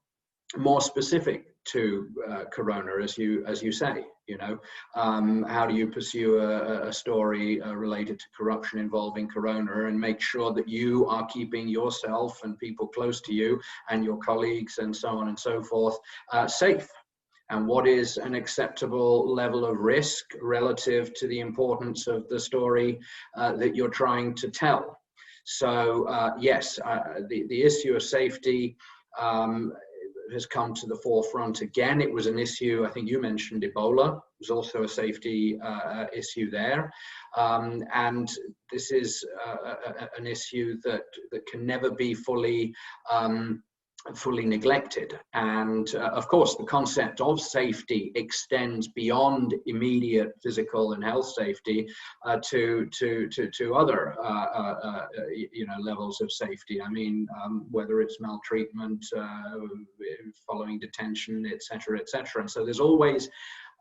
more specific to Corona, as you say. You know, how do you pursue a story related to corruption involving Corona and make sure that you are keeping yourself and people close to you and your colleagues and so on and so forth safe? And what is an acceptable level of risk relative to the importance of the story that you're trying to tell? So yes, the issue of safety has come to the forefront again. It was an issue, I think you mentioned Ebola, was also a safety issue there. And this is an issue that can never be fully neglected. And of course, the concept of safety extends beyond immediate physical and health safety to other you know, levels of safety. I mean, whether it's maltreatment, following detention, etc., etc. And so there's always,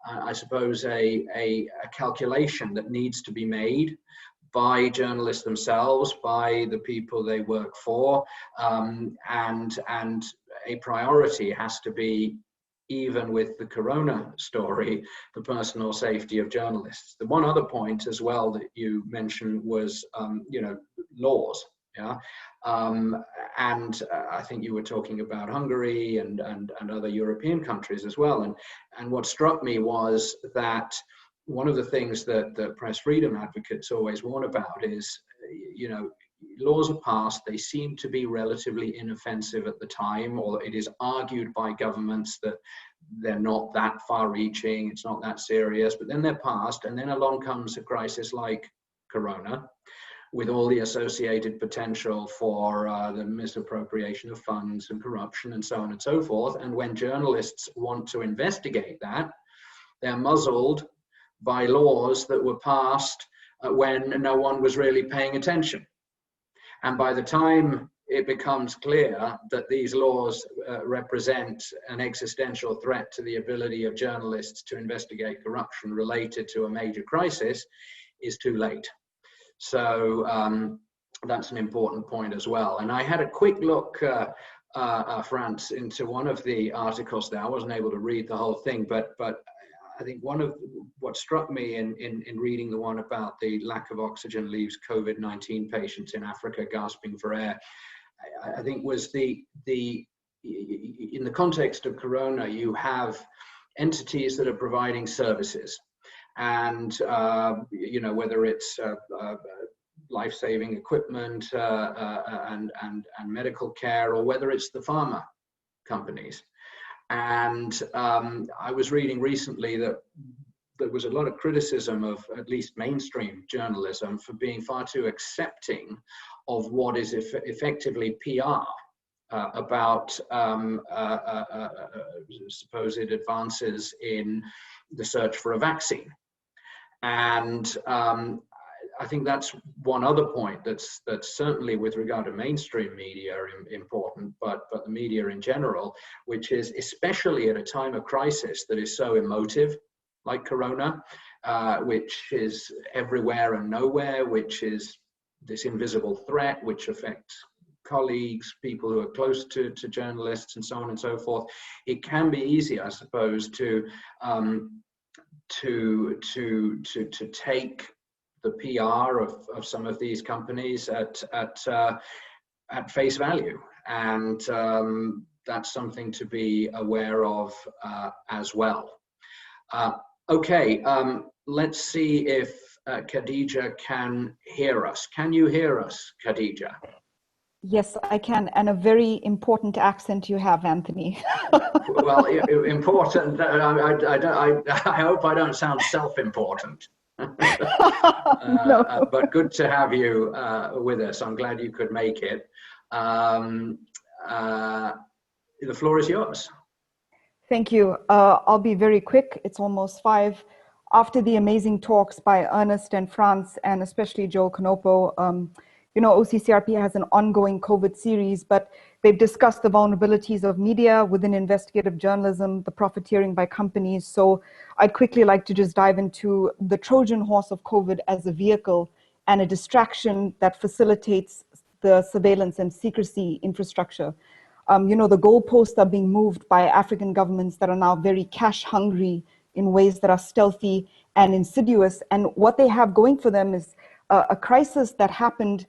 I suppose, a calculation that needs to be made by journalists themselves, by the people they work for, and a priority has to be, even with the Corona story, the personal safety of journalists. The one other point as well that you mentioned was, you know, laws. Yeah, and I think you were talking about Hungary and other European countries as well. And what struck me was that one of the things that the press freedom advocates always warn about is, you know, laws are passed, they seem to be relatively inoffensive at the time, or it is argued by governments that they're not that far-reaching, it's not that serious, but then they're passed, and then along comes a crisis like Corona, with all the associated potential for the misappropriation of funds and corruption and so on and so forth. And when journalists want to investigate that, they're muzzled by laws that were passed when no one was really paying attention. And by the time it becomes clear that these laws represent an existential threat to the ability of journalists to investigate corruption related to a major crisis, is too late. So that's an important point as well. And I had a quick look France, into one of the articles there. I wasn't able to read the whole thing, but I think one of what struck me in reading the one about the lack of oxygen leaves COVID-19 patients in Africa gasping for air, I think was in the context of Corona, you have entities that are providing services, and you know, whether it's life-saving equipment and medical care, or whether it's the pharma companies. And I was reading recently that there was a lot of criticism of at least mainstream journalism for being far too accepting of what is effectively PR about supposed advances in the search for a vaccine. And I think that's one other point that's certainly, with regard to mainstream media, important, but the media in general, which is especially at a time of crisis that is so emotive, like Corona, which is everywhere and nowhere, which is this invisible threat, which affects colleagues, people who are close to journalists, and so on and so forth. It can be easy, I suppose, to take the PR of some of these companies at face value, and that's something to be aware of as well. Okay, let's see if Khadija can hear us. Can you hear us, Khadija? Yes, I can, and a very important accent you have, Anthony. Well, important. I hope I don't sound self-important. No. But good to have you with us. I'm glad you could make it. The floor is yours. Thank you. I'll be very quick. It's almost 5. After the amazing talks by Ernest and Franz, and especially Joel Knopo, you know, OCCRP has an ongoing COVID series, but they've discussed the vulnerabilities of media within investigative journalism, the profiteering by companies. So I'd quickly like to just dive into the Trojan horse of COVID as a vehicle and a distraction that facilitates the surveillance and secrecy infrastructure. You know, the goalposts are being moved by African governments that are now very cash hungry in ways that are stealthy and insidious. And what they have going for them is a crisis that happened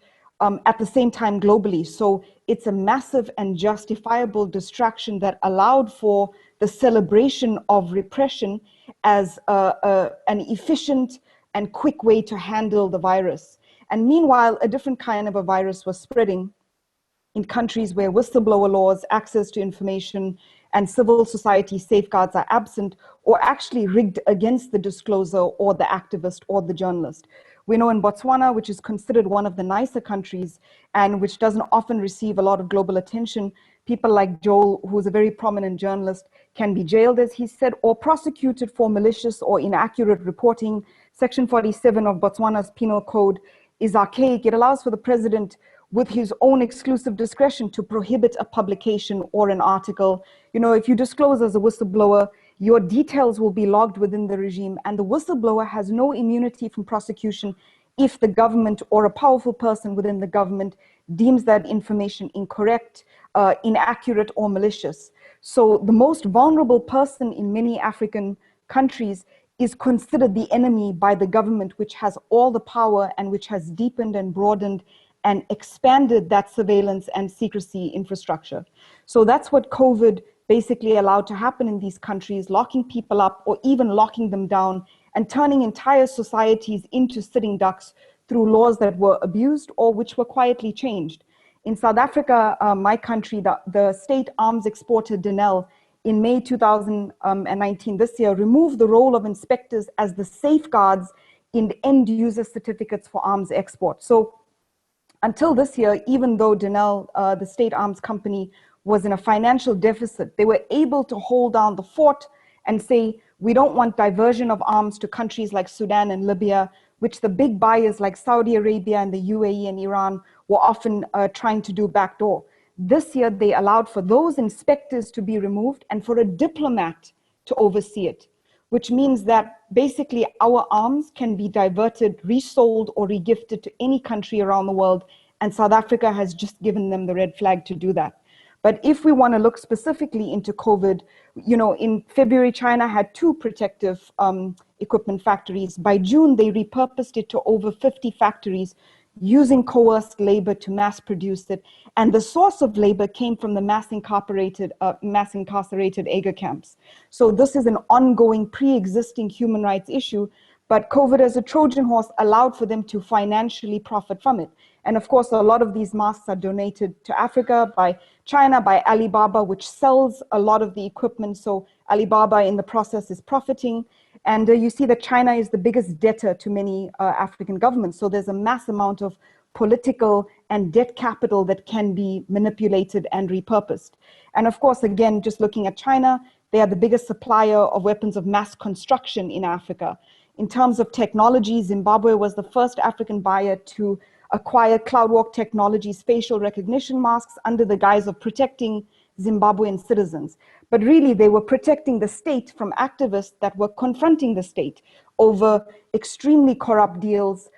at the same time globally. So it's a massive and justifiable distraction that allowed for the celebration of repression as an efficient and quick way to handle the virus. And meanwhile, a different kind of a virus was spreading in countries where whistleblower laws, access to information, and civil society safeguards are absent, or actually rigged against the disclosure or the activist or the journalist. We know in Botswana, which is considered one of the nicer countries and which doesn't often receive a lot of global attention, people like Joel, who's a very prominent journalist, can be jailed, as he said, or prosecuted for malicious or inaccurate reporting. Section 47 of Botswana's penal code is archaic. It allows for the president, with his own exclusive discretion, to prohibit a publication or an article. You know, if you disclose as a whistleblower, your details will be logged within the regime, and the whistleblower has no immunity from prosecution if the government or a powerful person within the government deems that information incorrect, inaccurate, or malicious. So the most vulnerable person in many African countries is considered the enemy by the government, which has all the power and which has deepened and broadened and expanded that surveillance and secrecy infrastructure. So that's what COVID basically allowed to happen in these countries, locking people up or even locking them down and turning entire societies into sitting ducks through laws that were abused or which were quietly changed. In South Africa, my country, the state arms exporter Denel, in May 2019, this year, removed the role of inspectors as the safeguards in end user certificates for arms export. So until this year, even though Denel, the state arms company, was in a financial deficit, they were able to hold down the fort and say, we don't want diversion of arms to countries like Sudan and Libya, which the big buyers like Saudi Arabia and the UAE and Iran were often trying to do backdoor. This year, they allowed for those inspectors to be removed and for a diplomat to oversee it, which means that basically our arms can be diverted, resold, or regifted to any country around the world. And South Africa has just given them the red flag to do that. But if we want to look specifically into COVID, you know, in February, China had 2 protective equipment factories. By June, they repurposed it to over 50 factories using coerced labor to mass produce it. And the source of labor came from the mass incarcerated Ager camps. So this is an ongoing pre-existing human rights issue, but COVID as a Trojan horse allowed for them to financially profit from it. And of course, a lot of these masks are donated to Africa by China, by Alibaba, which sells a lot of the equipment. So Alibaba in the process is profiting. And you see that China is the biggest debtor to many African governments. So there's a mass amount of political and debt capital that can be manipulated and repurposed. And of course, again, just looking at China, they are the biggest supplier of weapons of mass construction in Africa. In terms of technology, Zimbabwe was the first African buyer to acquire CloudWalk Technologies facial recognition masks under the guise of protecting Zimbabwean citizens. But really, they were protecting the state from activists that were confronting the state over extremely corrupt deals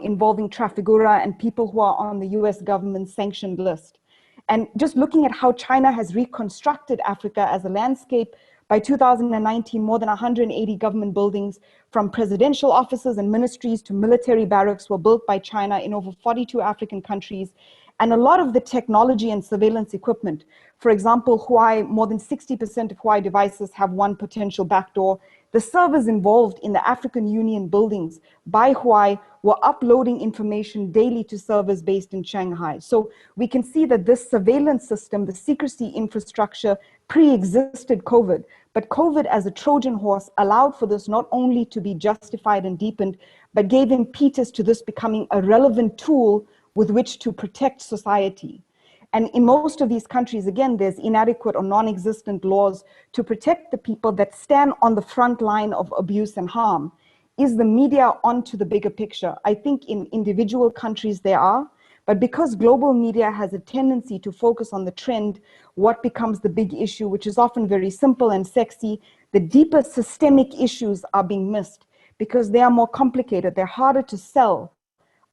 involving Trafigura and people who are on the US government sanctioned list. And just looking at how China has reconstructed Africa as a landscape, by 2019, more than 180 government buildings, from presidential offices and ministries to military barracks, were built by China in over 42 African countries. And a lot of the technology and surveillance equipment, for example, Huawei, more than 60% of Huawei devices have one potential backdoor. The servers involved in the African Union buildings by Huawei were uploading information daily to servers based in Shanghai. So we can see that this surveillance system, the secrecy infrastructure, pre-existed COVID. But COVID as a Trojan horse allowed for this not only to be justified and deepened, but gave impetus to this becoming a relevant tool with which to protect society. And in most of these countries, again, there's inadequate or non-existent laws to protect the people that stand on the front line of abuse and harm. Is the media onto the bigger picture? I think in individual countries there are, but because global media has a tendency to focus on the trend, what becomes the big issue, which is often very simple and sexy, the deeper systemic issues are being missed because they are more complicated, they're harder to sell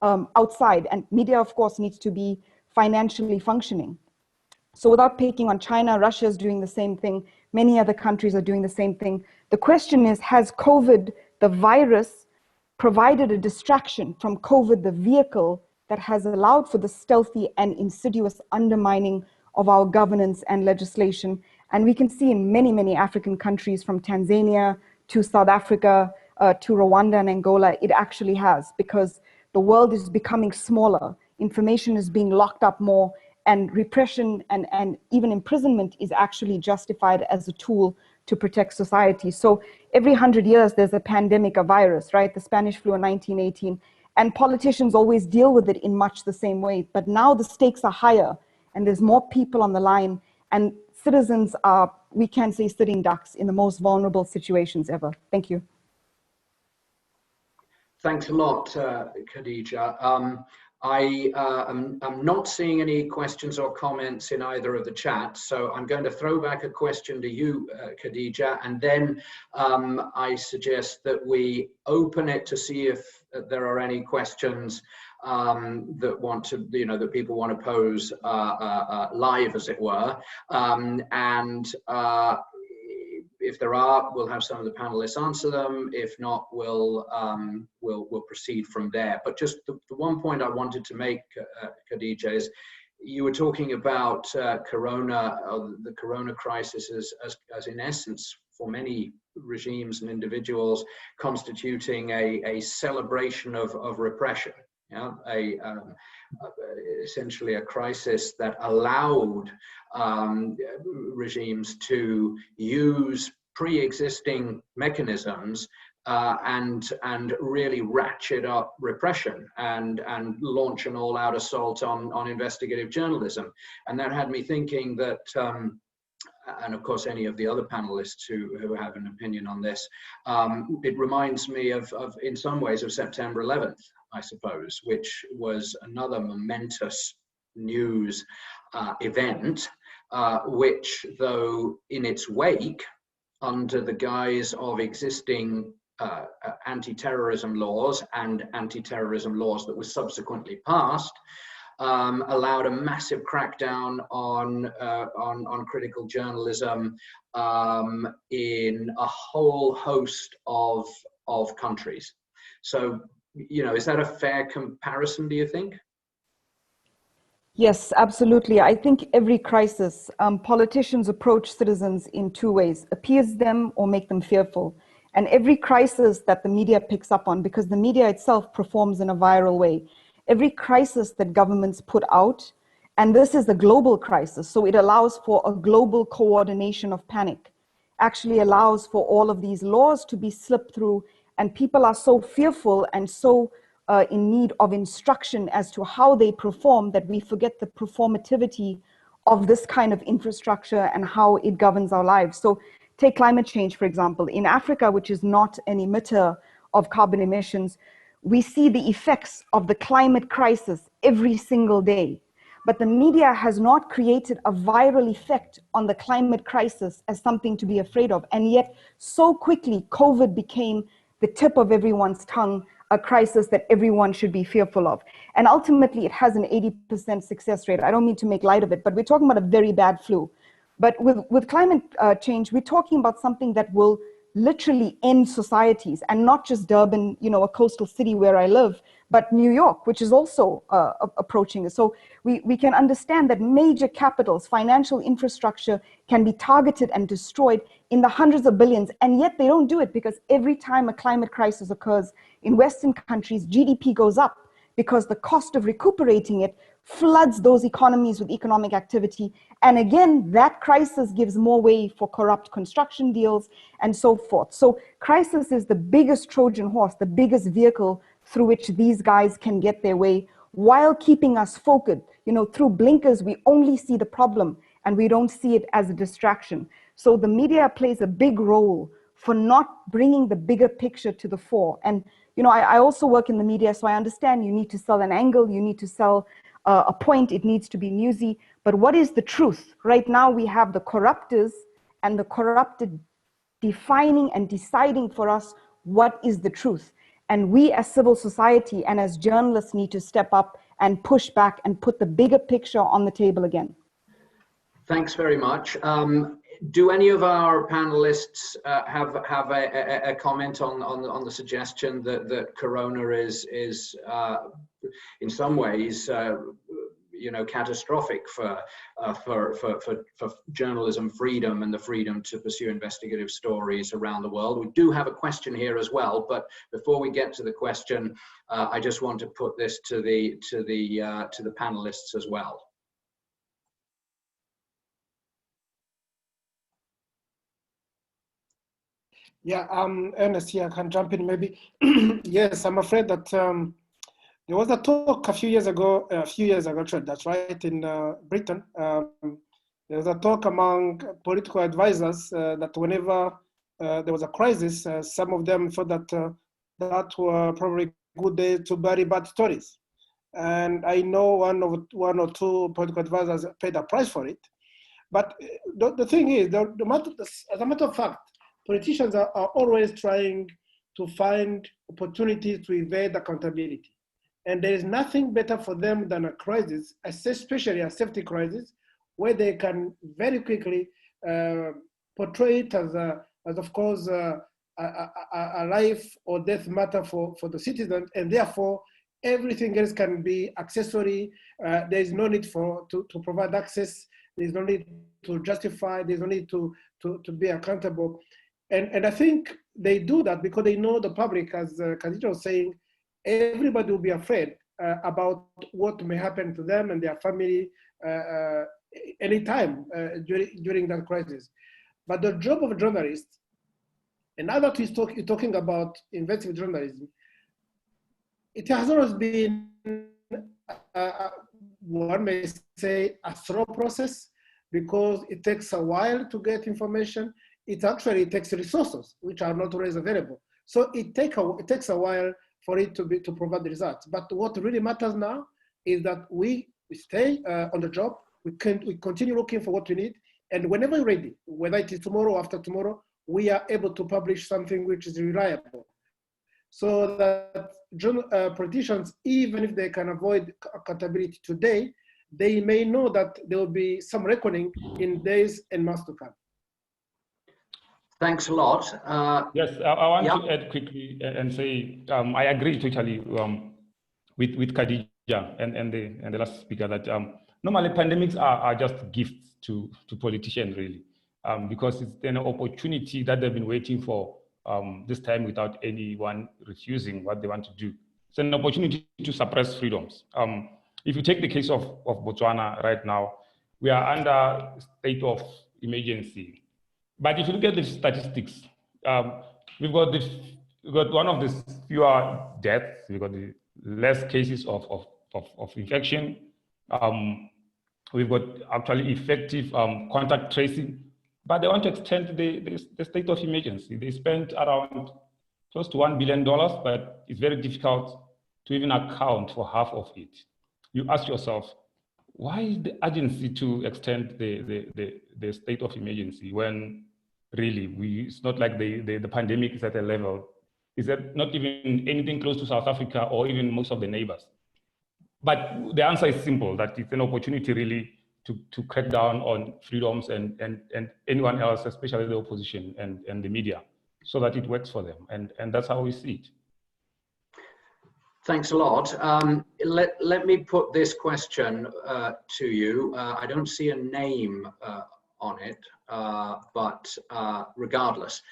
outside, and media, of course, needs to be financially functioning. So without picking on China, Russia is doing the same thing. Many other countries are doing the same thing. The question is, has COVID, the virus, provided a distraction from COVID, the vehicle, that has allowed for the stealthy and insidious undermining of our governance and legislation? And we can see in many, many African countries, from Tanzania to South Africa to Rwanda and Angola, it actually has, because the world is becoming smaller. Information is being locked up more, and repression and even imprisonment is actually justified as a tool to protect society. So every 100 years, there's a pandemic, a virus, right? The Spanish flu in 1918. And politicians always deal with it in much the same way. But now the stakes are higher, and there's more people on the line, and citizens are, we can say, sitting ducks in the most vulnerable situations ever. Thank you. Thanks a lot, Khadija. I'm not seeing any questions or comments in either of the chats, so I'm going to throw back a question to you, Khadija, and then I suggest that we open it to see if there are any questions that want to, that people want to pose live, as it were, and if there are, we'll have some of the panelists answer them. If not, we'll proceed from there. But just the one point I wanted to make, Khadija, is you were talking about Corona, the Corona crisis as in essence, for many regimes and individuals, constituting a celebration of repression. Essentially a crisis that allowed regimes to use pre-existing mechanisms and really ratchet up repression and launch an all-out assault on investigative journalism. And that had me thinking that, and of course any of the other panelists who have an opinion on this, it reminds me of in some ways of September 11th, I suppose, which was another momentous news event, which, though in its wake, under the guise of existing anti-terrorism laws and anti-terrorism laws that were subsequently passed, allowed a massive crackdown on critical journalism in a whole host of countries. So, you know, is that a fair comparison, do you think? Yes, absolutely. I think every crisis, politicians approach citizens in two ways: appease them or make them fearful. And every crisis that the media picks up on, because the media itself performs in a viral way, every crisis that governments put out, and this is a global crisis, so it allows for a global coordination of panic, actually allows for all of these laws to be slipped through, and people are so fearful and so in need of instruction as to how they perform that we forget the performativity of this kind of infrastructure and how it governs our lives. So take climate change, for example. In Africa, which is not an emitter of carbon emissions, we see the effects of the climate crisis every single day. But the media has not created a viral effect on the climate crisis as something to be afraid of. And yet, so quickly, COVID became the tip of everyone's tongue, a crisis that everyone should be fearful of. And ultimately, it has an 80% success rate. I don't mean to make light of it, but we're talking about a very bad flu. But with climate change, we're talking about something that will literally end societies, and not just Durban, you know, a coastal city where I live, but New York, which is also approaching it. So we can understand that major capitals, financial infrastructure can be targeted and destroyed in the hundreds of billions, and yet they don't do it, because every time a climate crisis occurs in Western countries, GDP goes up because the cost of recuperating it floods those economies with economic activity. And again, that crisis gives more way for corrupt construction deals and so forth. So crisis is the biggest Trojan horse, the biggest vehicle through which these guys can get their way while keeping us focused. You know, through blinkers, we only see the problem and we don't see it as a distraction. So the media plays a big role for not bringing the bigger picture to the fore. And, you know, I also work in the media, so I understand you need to sell an angle, you need to sell a point, it needs to be newsy. But what is the truth? Right now we have the corruptors and the corrupted defining and deciding for us what is the truth. And we as civil society and as journalists need to step up and push back and put the bigger picture on the table again. Thanks very much. Do any of our panelists have a comment on the suggestion that Corona is in some ways you know, catastrophic for journalism freedom and the freedom to pursue investigative stories around the world? We do have a question here as well, but before we get to the question, I just want to put this to the panelists as well. Yeah, Ernest here, I can jump in maybe. Yes, I'm afraid that there was a talk a few years ago, that's right, in Britain. There was a talk among political advisors that whenever there was a crisis, some of them thought that that were probably good days to bury bad stories. And I know one or two political advisors paid a price for it. But the thing is, as a matter of fact, politicians are always trying to find opportunities to evade accountability. And there is nothing better for them than a crisis, especially a safety crisis, where they can very quickly portray it as of course, a life or death matter for the citizens, and therefore everything else can be accessory. There is no need to provide access. There is no need to justify. There is no need to be accountable. And I think they do that because they know the public, as Khadija was saying, everybody will be afraid about what may happen to them and their family anytime during that crisis. But the job of a journalist, and now that you're talking about investigative journalism, it has always been, one may say, a slow process because it takes a while to get information. It actually takes resources, which are not always available. So it takes a while for it to provide the results. But what really matters now is that we stay on the job, we continue looking for what we need, and whenever we're ready, whether it is tomorrow or after tomorrow, we are able to publish something which is reliable. so that politicians, even if they can avoid accountability today, they may know that there will be some reckoning in days and months to come. Thanks a lot. Yes, I want to add quickly and say I agree totally with Khadija and the last speaker that normally pandemics are just gifts to politicians really, because it's an opportunity that they've been waiting for this time without anyone refusing what they want to do. It's an opportunity to suppress freedoms. If you take the case of Botswana right now, we are under state of emergency. But if you look at the statistics, we've got one of the fewer deaths, we've got the less cases of infection. We've got actually effective contact tracing, but they want to extend the state of emergency. They spent around close to $1 billion, but it's very difficult to even account for half of it. You ask yourself, why is the urgency to extend the state of emergency when really it's not like the pandemic is at a level, is that not even anything close to South Africa or even most of the neighbors? But the answer is simple, that it's an opportunity really to crack down on freedoms and anyone else, especially the opposition and the media, so that it works for them. And that's how we see it. Thanks a lot. Let me put this question to you. I don't see a name on it, but regardless.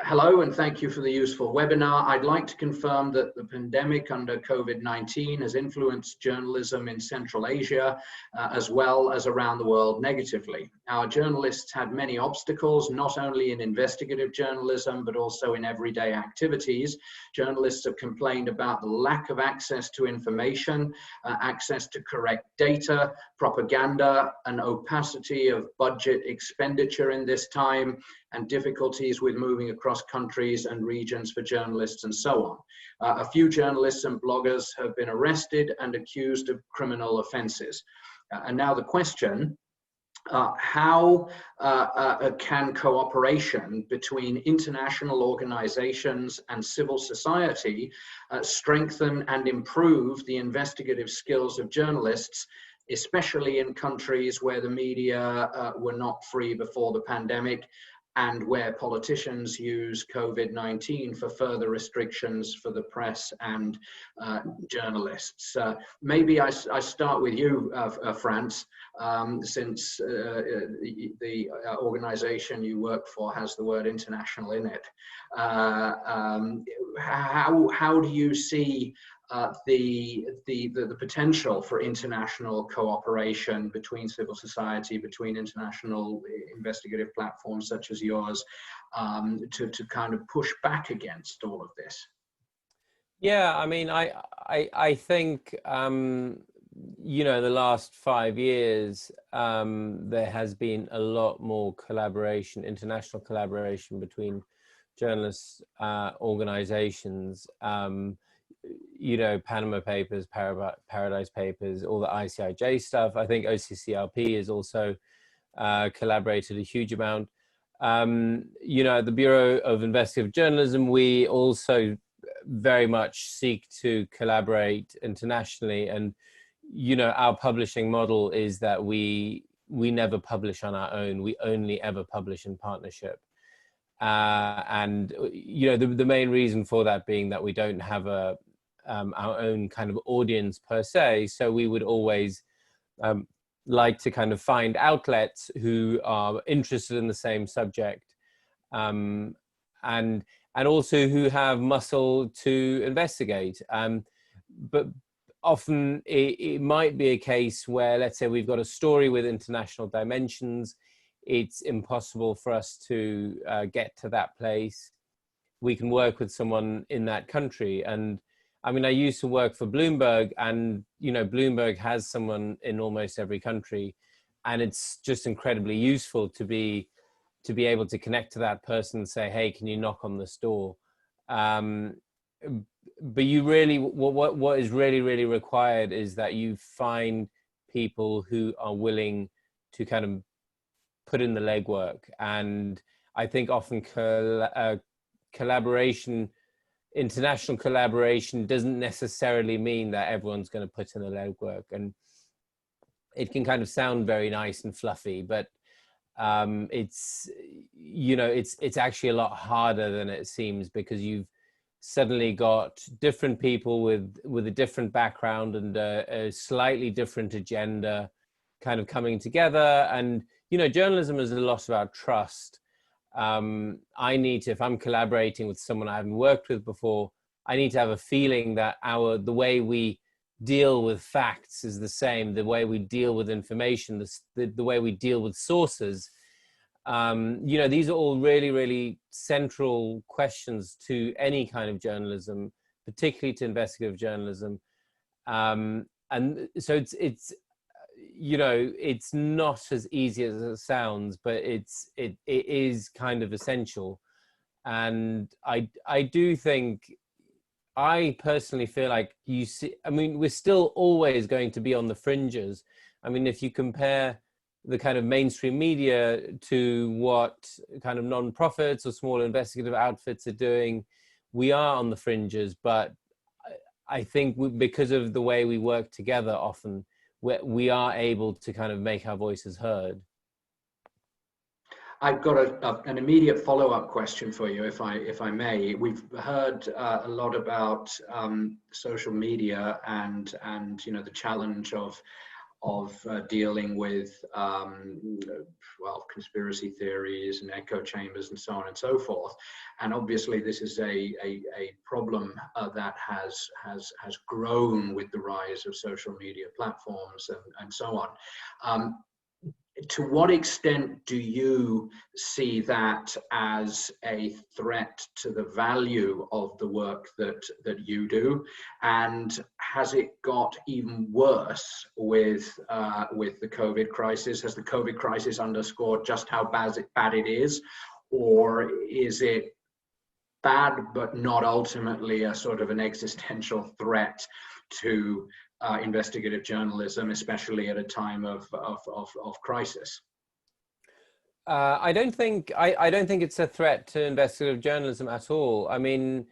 Hello, and thank you for the useful webinar. I'd like to confirm that the pandemic under COVID-19 has influenced journalism in Central Asia, as well as around the world negatively. Our journalists had many obstacles, not only in investigative journalism, but also in everyday activities. Journalists have complained about the lack of access to information, access to correct data, propaganda, and opacity of budget expenditure in this time, and difficulties with moving across countries and regions for journalists and so on. A few journalists and bloggers have been arrested and accused of criminal offenses. And now the question, how can cooperation between international organizations and civil society strengthen and improve the investigative skills of journalists, especially in countries where the media were not free before the pandemic, and where politicians use COVID-19 for further restrictions for the press and journalists? Maybe I start with you, Frans, since the organization you work for has the word international in it. How do you see the potential for international cooperation between civil society, between international investigative platforms such as yours, to kind of push back against all of this? Yeah, I mean, I think, you know, the last 5 years, there has been a lot more collaboration, international collaboration between journalists, organizations, you know, Panama Papers, Paradise Papers, all the ICIJ stuff. I think OCCRP has also collaborated a huge amount. You know, at the Bureau of Investigative Journalism, we also very much seek to collaborate internationally. And, you know, our publishing model is that we never publish on our own. We only ever publish in partnership. And, you know, the main reason for that being that we don't have our own kind of audience per se. So we would always like to kind of find outlets who are interested in the same subject, and also who have muscle to investigate. But often it might be a case where, let's say we've got a story with international dimensions, it's impossible for us to get to that place. We can work with someone in that country. And I mean, I used to work for Bloomberg, and, you know, Bloomberg has someone in almost every country, and it's just incredibly useful to be able to connect to that person and say, hey, can you knock on this door? But you really, what is really, really required is that you find people who are willing to kind of put in the legwork. And I think often collaboration international collaboration doesn't necessarily mean that everyone's going to put in the legwork. And it can kind of sound very nice and fluffy, but it's, you know, it's actually a lot harder than it seems, because you've suddenly got different people with a different background and a slightly different agenda kind of coming together. And, you know, journalism is a lot about trust. I need to, if I'm collaborating with someone I haven't worked with before, I need to have a feeling that the way we deal with facts is the same, the way we deal with information, the way we deal with sources. You know, these are all really, really central questions to any kind of journalism, particularly to investigative journalism. And so it's you know, it's not as easy as it sounds, but it is kind of essential. And I do think, I personally feel like, you see, I mean, we're still always going to be on the fringes. I mean, if you compare the kind of mainstream media to what kind of non-profits or small investigative outfits are doing, we are on the fringes. But I think because of the way we work together, often we are able to kind of make our voices heard. I've got an immediate follow-up question for you, if I may. We've heard a lot about social media and you know, the challenge of dealing with well, conspiracy theories and echo chambers and so on and so forth. And obviously this is a problem that has grown with the rise of social media platforms and so on. To what extent do you see that as a threat to the value of the work that you do? And has it got even worse with the COVID crisis? Has the COVID crisis underscored just how bad it is? Or is it bad, but not ultimately a sort of an existential threat to investigative journalism, especially at a time of crisis? I don't think it's a threat to investigative journalism at all. I mean,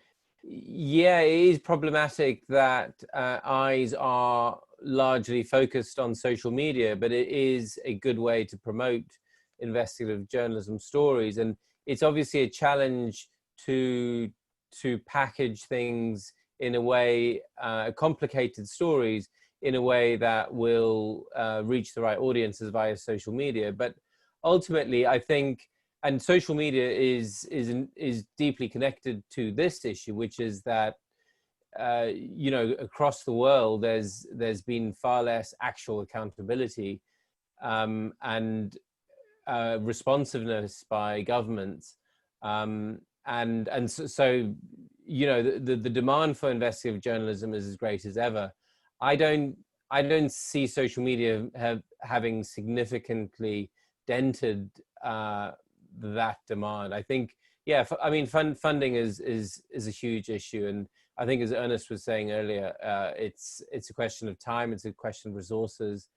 yeah, it is problematic that eyes are largely focused on social media, but it is a good way to promote investigative journalism stories. And it's obviously a challenge to package things in a way, complicated stories in a way that will reach the right audiences via social media. But ultimately, I think, and social media is deeply connected to this issue, which is that you know, across the world, there's been far less actual accountability and responsiveness by governments, and so you know, the demand for investigative journalism is as great as ever. I don't see social media having significantly dented that demand. I think, yeah, I mean, funding is a huge issue, and I think, as Ernest was saying earlier, it's a question of time, it's a question of resources.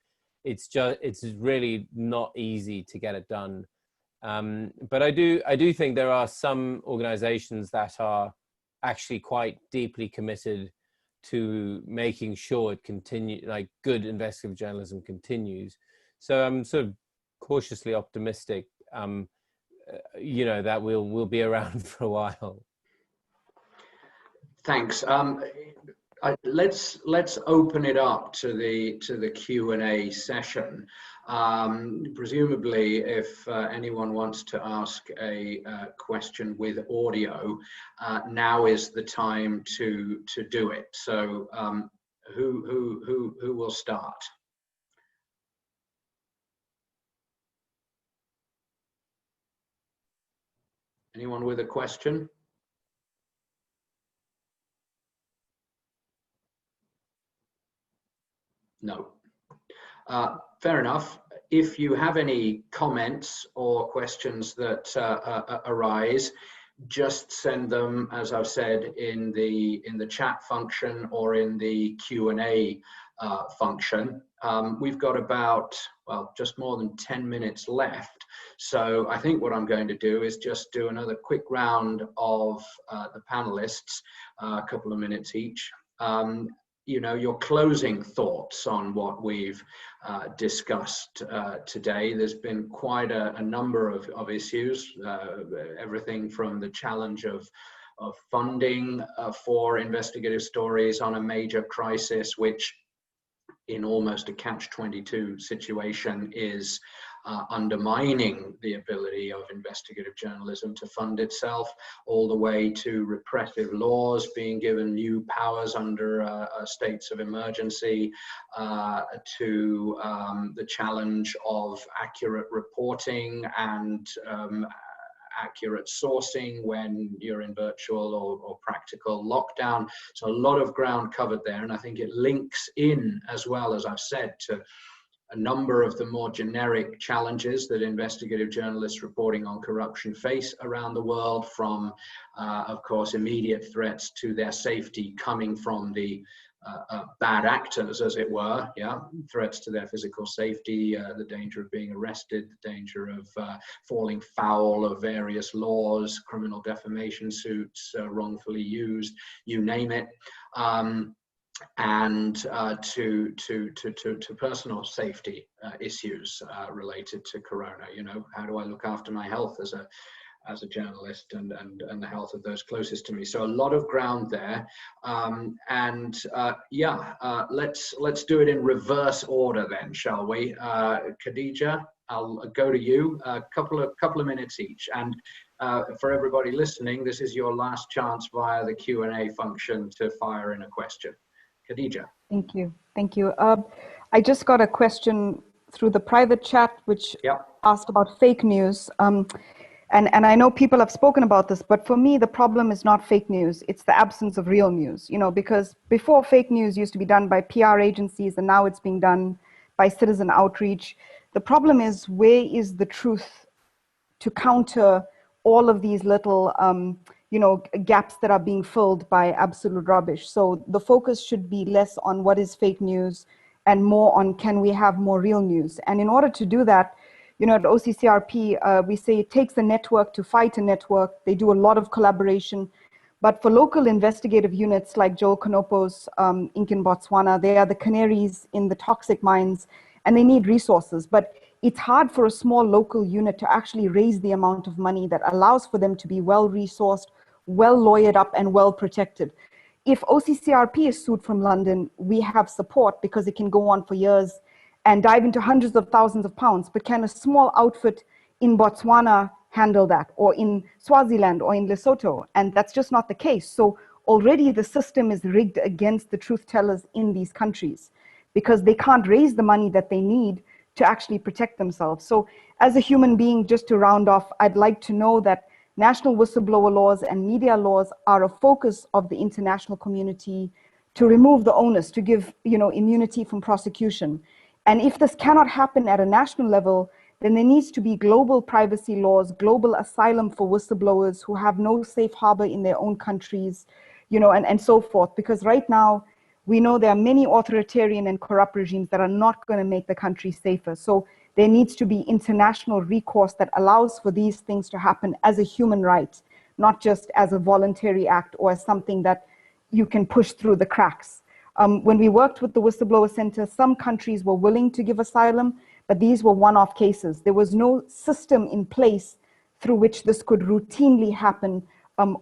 It's really not easy to get it done. But I do think there are some organizations that are actually quite deeply committed to making sure good investigative journalism continues. So I'm sort of cautiously optimistic, you know, that we'll be around for a while. Thanks. Let's open it up to the Q&A session. Presumably, if anyone wants to ask a question with audio, now is the time to do it. So, who will start? Anyone with a question? No. Fair enough. If you have any comments or questions that arise, just send them, as I've said, in the chat function or in the Q&A function. We've got about, well, just more than 10 minutes left. So I think what I'm going to do is just do another quick round of the panelists, a couple of minutes each. You know, your closing thoughts on what we've discussed today. There's been quite a number of issues, everything from the challenge of funding for investigative stories on a major crisis, which in almost a catch-22 situation is undermining the ability of investigative journalism to fund itself, all the way to repressive laws being given new powers under states of emergency, to the challenge of accurate reporting and accurate sourcing when you're in virtual or practical lockdown. So a lot of ground covered there, and I think it links in as well, as I've said, to a number of the more generic challenges that investigative journalists reporting on corruption face around the world, from of course immediate threats to their safety coming from the bad actors, as it were, threats to their physical safety, the danger of being arrested, the danger of falling foul of various laws, criminal defamation suits, wrongfully used, you name it, and to personal safety issues related to corona. You know, how do I look after my health as a journalist and the health of those closest to me? So a lot of ground there, let's do it in reverse order then, shall we? Khadija, I'll go to you. A couple of minutes each, and for everybody listening, this is your last chance via the Q&A function to fire in a question. Khadija. Thank you. Thank you. I just got a question through the private chat, which asked about fake news. And I know people have spoken about this, but for me, the problem is not fake news. It's the absence of real news, you know, because before, fake news used to be done by PR agencies, and now it's being done by citizen outreach. The problem is, where is the truth to counter all of these little, gaps that are being filled by absolute rubbish? So the focus should be less on what is fake news and more on, can we have more real news? And in order to do that, you know, at OCCRP, we say it takes a network to fight a network. They do a lot of collaboration. But for local investigative units like Joel Konopo's Inc. in Botswana, they are the canaries in the toxic mines, and they need resources. But it's hard for a small local unit to actually raise the amount of money that allows for them to be well-resourced, well-lawyered up, and well-protected. If OCCRP is sued from London, we have support because it can go on for years and dive into hundreds of thousands of pounds. But can a small outfit in Botswana handle that, or in Swaziland or in Lesotho? And that's just not the case. So already the system is rigged against the truth tellers in these countries because they can't raise the money that they need to actually protect themselves. So as a human being, just to round off, I'd like to know that national whistleblower laws and media laws are a focus of the international community to remove the onus, to give, you know, immunity from prosecution. And if this cannot happen at a national level, then there needs to be global privacy laws, global asylum for whistleblowers who have no safe harbor in their own countries, you know, and so forth. Because right now, we know there are many authoritarian and corrupt regimes that are not going to make the country safer. So there needs to be international recourse that allows for these things to happen as a human right, not just as a voluntary act or as something that you can push through the cracks. When we worked with the Whistleblower Center, some countries were willing to give asylum, but these were one-off cases. There was no system in place through which this could routinely happen,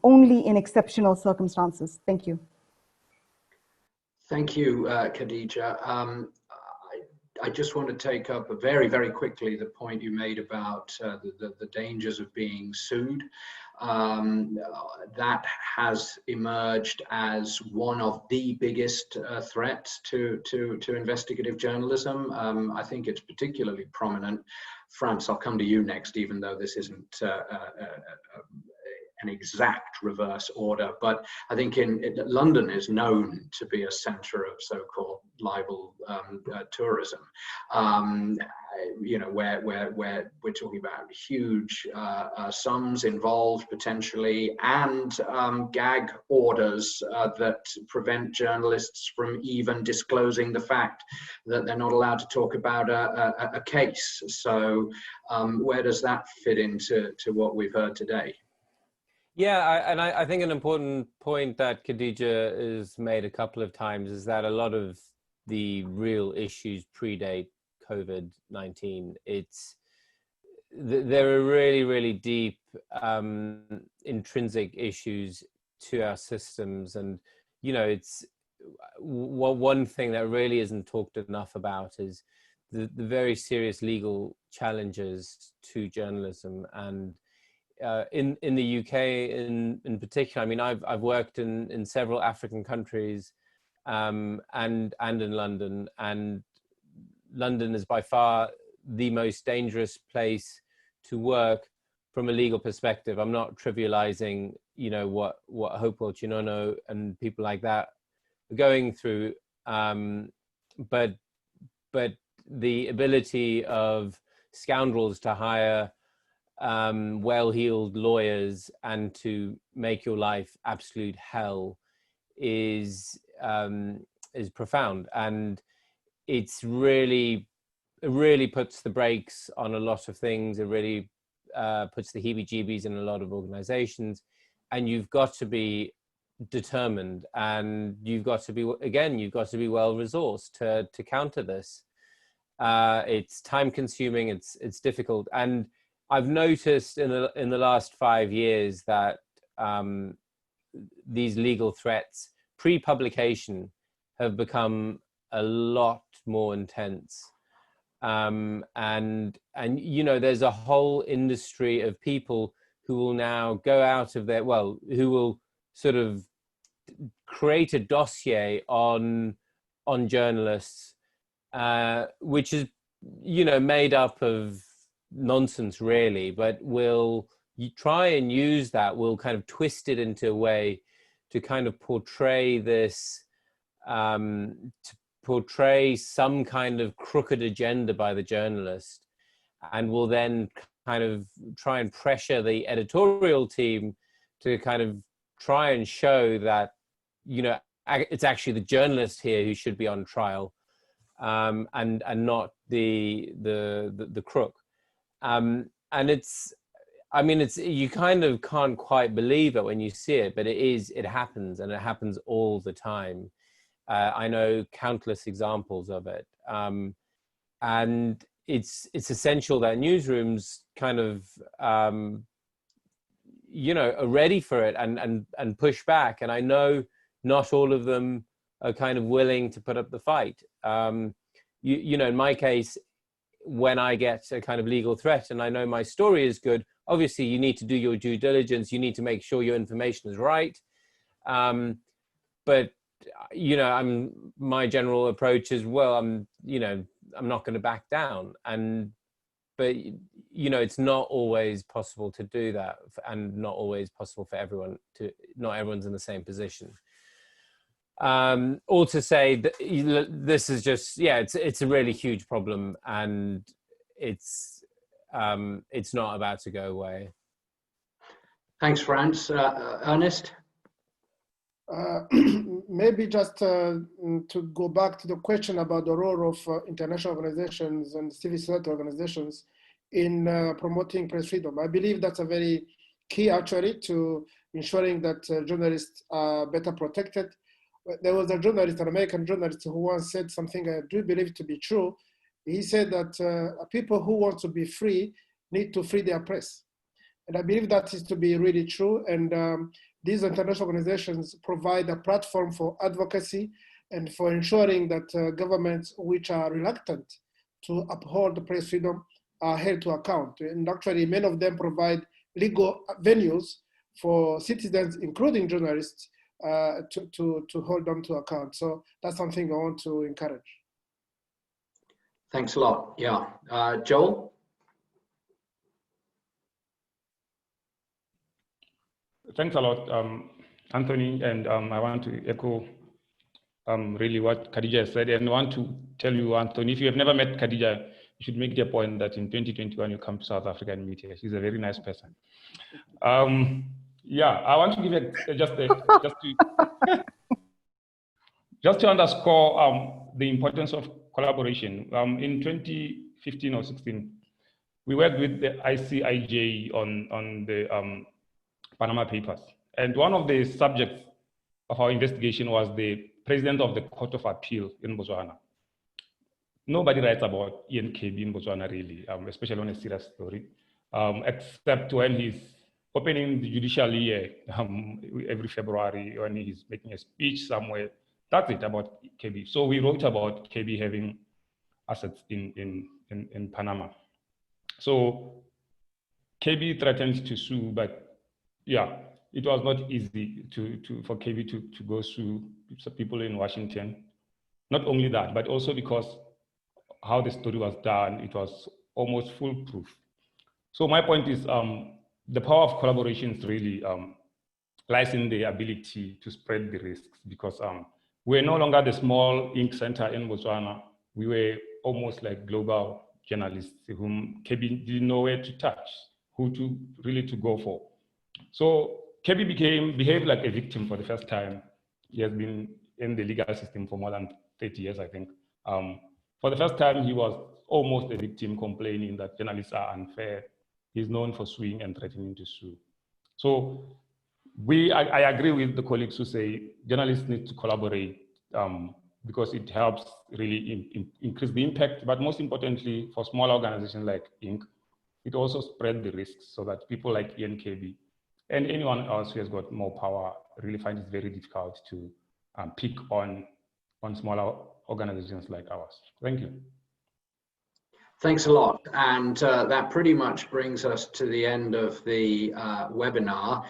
only in exceptional circumstances. Thank you. Thank you, Khadija. I just want to take up very, very quickly the point you made about the dangers of being sued. That has emerged as one of the biggest threats to investigative journalism. I think it's particularly prominent. France, I'll come to you next, even though this isn't an exact reverse order, but I think London is known to be a centre of so-called libel tourism. You know, where we're talking about huge sums involved potentially, and gag orders that prevent journalists from even disclosing the fact that they're not allowed to talk about a case. So where does that fit into what we've heard today? Yeah, I think an important point that Khadija has made a couple of times is that a lot of the real issues predate COVID-19. There are really, really deep intrinsic issues to our systems, and you know, it's one thing that really isn't talked enough about is the very serious legal challenges to journalism. And in the UK in particular, I mean, I've worked in several African countries and in London, and London is by far the most dangerous place to work from a legal perspective. I'm not trivializing, you know, what Hopewell Chinono and people like that are going through, but the ability of scoundrels to hire well-heeled lawyers and to make your life absolute hell is profound, and it really puts the brakes on a lot of things. It really puts the heebie-jeebies in a lot of organizations, and you've got to be determined, and you've got to be well resourced to counter this. It's time consuming, it's difficult, and I've noticed in the last 5 years that these legal threats pre-publication have become a lot more intense, and you know, there's a whole industry of people who will now go out of their, who will sort of create a dossier on journalists, which is, you know, made up of nonsense really, but will try and use that, will kind of twist it into a way to kind of portray this, to portray some kind of crooked agenda by the journalist, and will then kind of try and pressure the editorial team to kind of try and show that, you know, it's actually the journalist here who should be on trial, and not the crook. And it's, I mean, it's, you kind of can't quite believe it when you see it, but it happens, and it happens all the time. I know countless examples of it. And it's essential that newsrooms kind of, you know, are ready for it and push back. And I know not all of them are kind of willing to put up the fight. You know, in my case, when I get a kind of legal threat and I know my story is good, obviously you need to do your due diligence. You need to make sure your information is right. But, you know, my general approach is, well, I'm not going to back down. But, you know, it's not always possible to do that, and not always possible for everyone to, not everyone's in the same position. Or to say that this is just, yeah, it's a really huge problem, and it's not about to go away. Thanks, Franz. Ernest? Maybe just to go back to the question about the role of international organizations and civil society organizations in promoting press freedom. I believe that's a very key, actually, to ensuring that journalists are better protected. There was a journalist, an American journalist, who once said something I do believe to be true. He said that people who want to be free need to free their press. And I believe that is to be really true. And these international organizations provide a platform for advocacy and for ensuring that governments which are reluctant to uphold the press freedom are held to account. And actually, many of them provide legal venues for citizens, including journalists, to hold them to account. So that's something I want to encourage. Thanks a lot. Yeah. Joel? thanks a lot, Anthony. And I want to echo really what Khadija has said. And I want to tell you, Anthony, if you have never met Khadija, you should make the point that in 2021 you come to South Africa and meet her. She's a very nice person. Yeah, I want to give it just to underscore the importance of collaboration. In 2015 or 16, we worked with the ICIJ on the Panama Papers. And one of the subjects of our investigation was the president of the Court of Appeal in Botswana. Nobody writes about Ian Kirby in Botswana, really, especially on a serious story, except when he's opening the judicial year every February, when he's making a speech somewhere. That's it about Kirby. So we wrote about Kirby having assets in Panama. So Kirby threatened to sue, but yeah, it was not easy for Kirby to go sue people in Washington. Not only that, but also because how the story was done, it was almost foolproof. So my point is the power of collaboration really lies in the ability to spread the risks, because we're no longer the small ink center in Botswana. We were almost like global journalists whom Kirby didn't know where to touch, who to really to go for. So Kirby behaved like a victim for the first time. He has been in the legal system for more than 30 years, I think. For the first time, he was almost a victim, complaining that journalists are unfair. He's known for suing and threatening to sue. So I agree with the colleagues who say journalists need to collaborate because it helps really increase the impact, but most importantly, for small organizations like Inc., it also spreads the risks so that people like Ian Kirby and anyone else who has got more power really find it very difficult to pick on smaller organizations like ours. Thank you. Thanks a lot. And that pretty much brings us to the end of the webinar.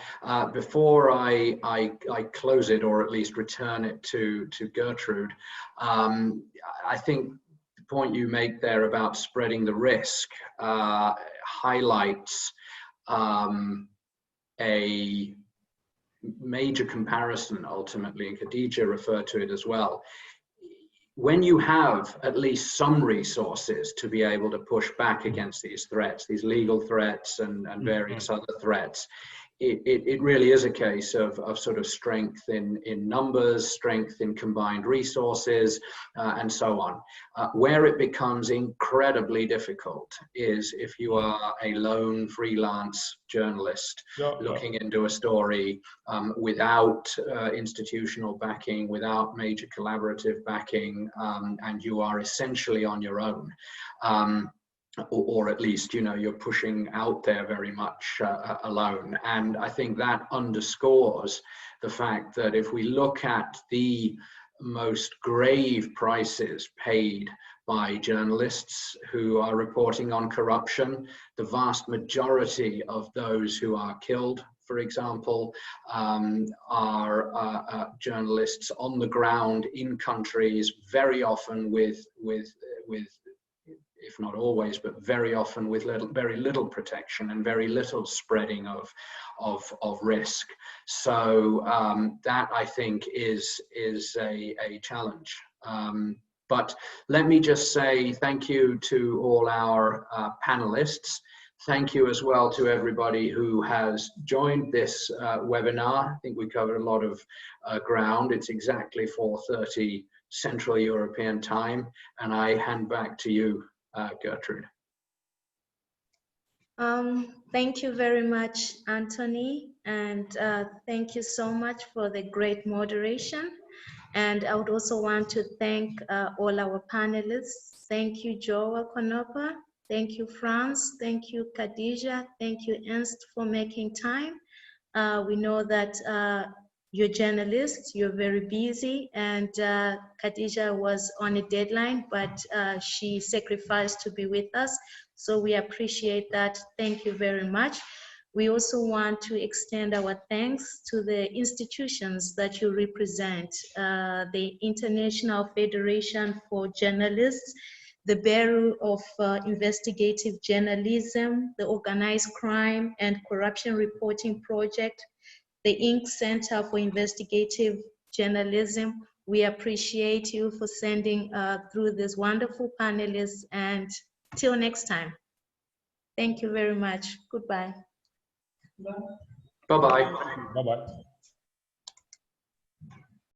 Before I close it, or at least return it to Gertrude, I think the point you make there about spreading the risk highlights a major comparison ultimately, and Khadija referred to it as well. When you have at least some resources to be able to push back against these threats, these legal threats and various other threats, it really is a case of sort of strength in numbers, strength in combined resources, and so on. Where it becomes incredibly difficult is if you are a lone freelance journalist looking into a story without institutional backing, without major collaborative backing, and you are essentially on your own. Or at least, you know, you're pushing out there very much alone. And I think that underscores the fact that if we look at the most grave prices paid by journalists who are reporting on corruption, the vast majority of those who are killed, for example, are journalists on the ground in countries, very often with if not always, but very often with very little protection and very little spreading of risk. So that, I think, is a challenge. But let me just say thank you to all our panelists. Thank you as well to everybody who has joined this webinar. I think we covered a lot of ground. It's exactly 4:30 Central European time, and I hand back to you, Gertrude. Thank you very much, Anthony, and thank you so much for the great moderation. And I would also want to thank all our panelists. Thank you, Joel Konopa. Thank you, Franz. Thank you, Khadija. Thank you, Ernst, for making time. We know that you're journalists, you're very busy, and Khadija was on a deadline, but she sacrificed to be with us. So we appreciate that. Thank you very much. We also want to extend our thanks to the institutions that you represent, the International Federation for Journalists, the Bureau of Investigative Journalism, the Organized Crime and Corruption Reporting Project, the Inc. Center for Investigative Journalism. We appreciate you for sending through these wonderful panelists, and till next time. Thank you very much. Goodbye. Bye-bye. Bye-bye.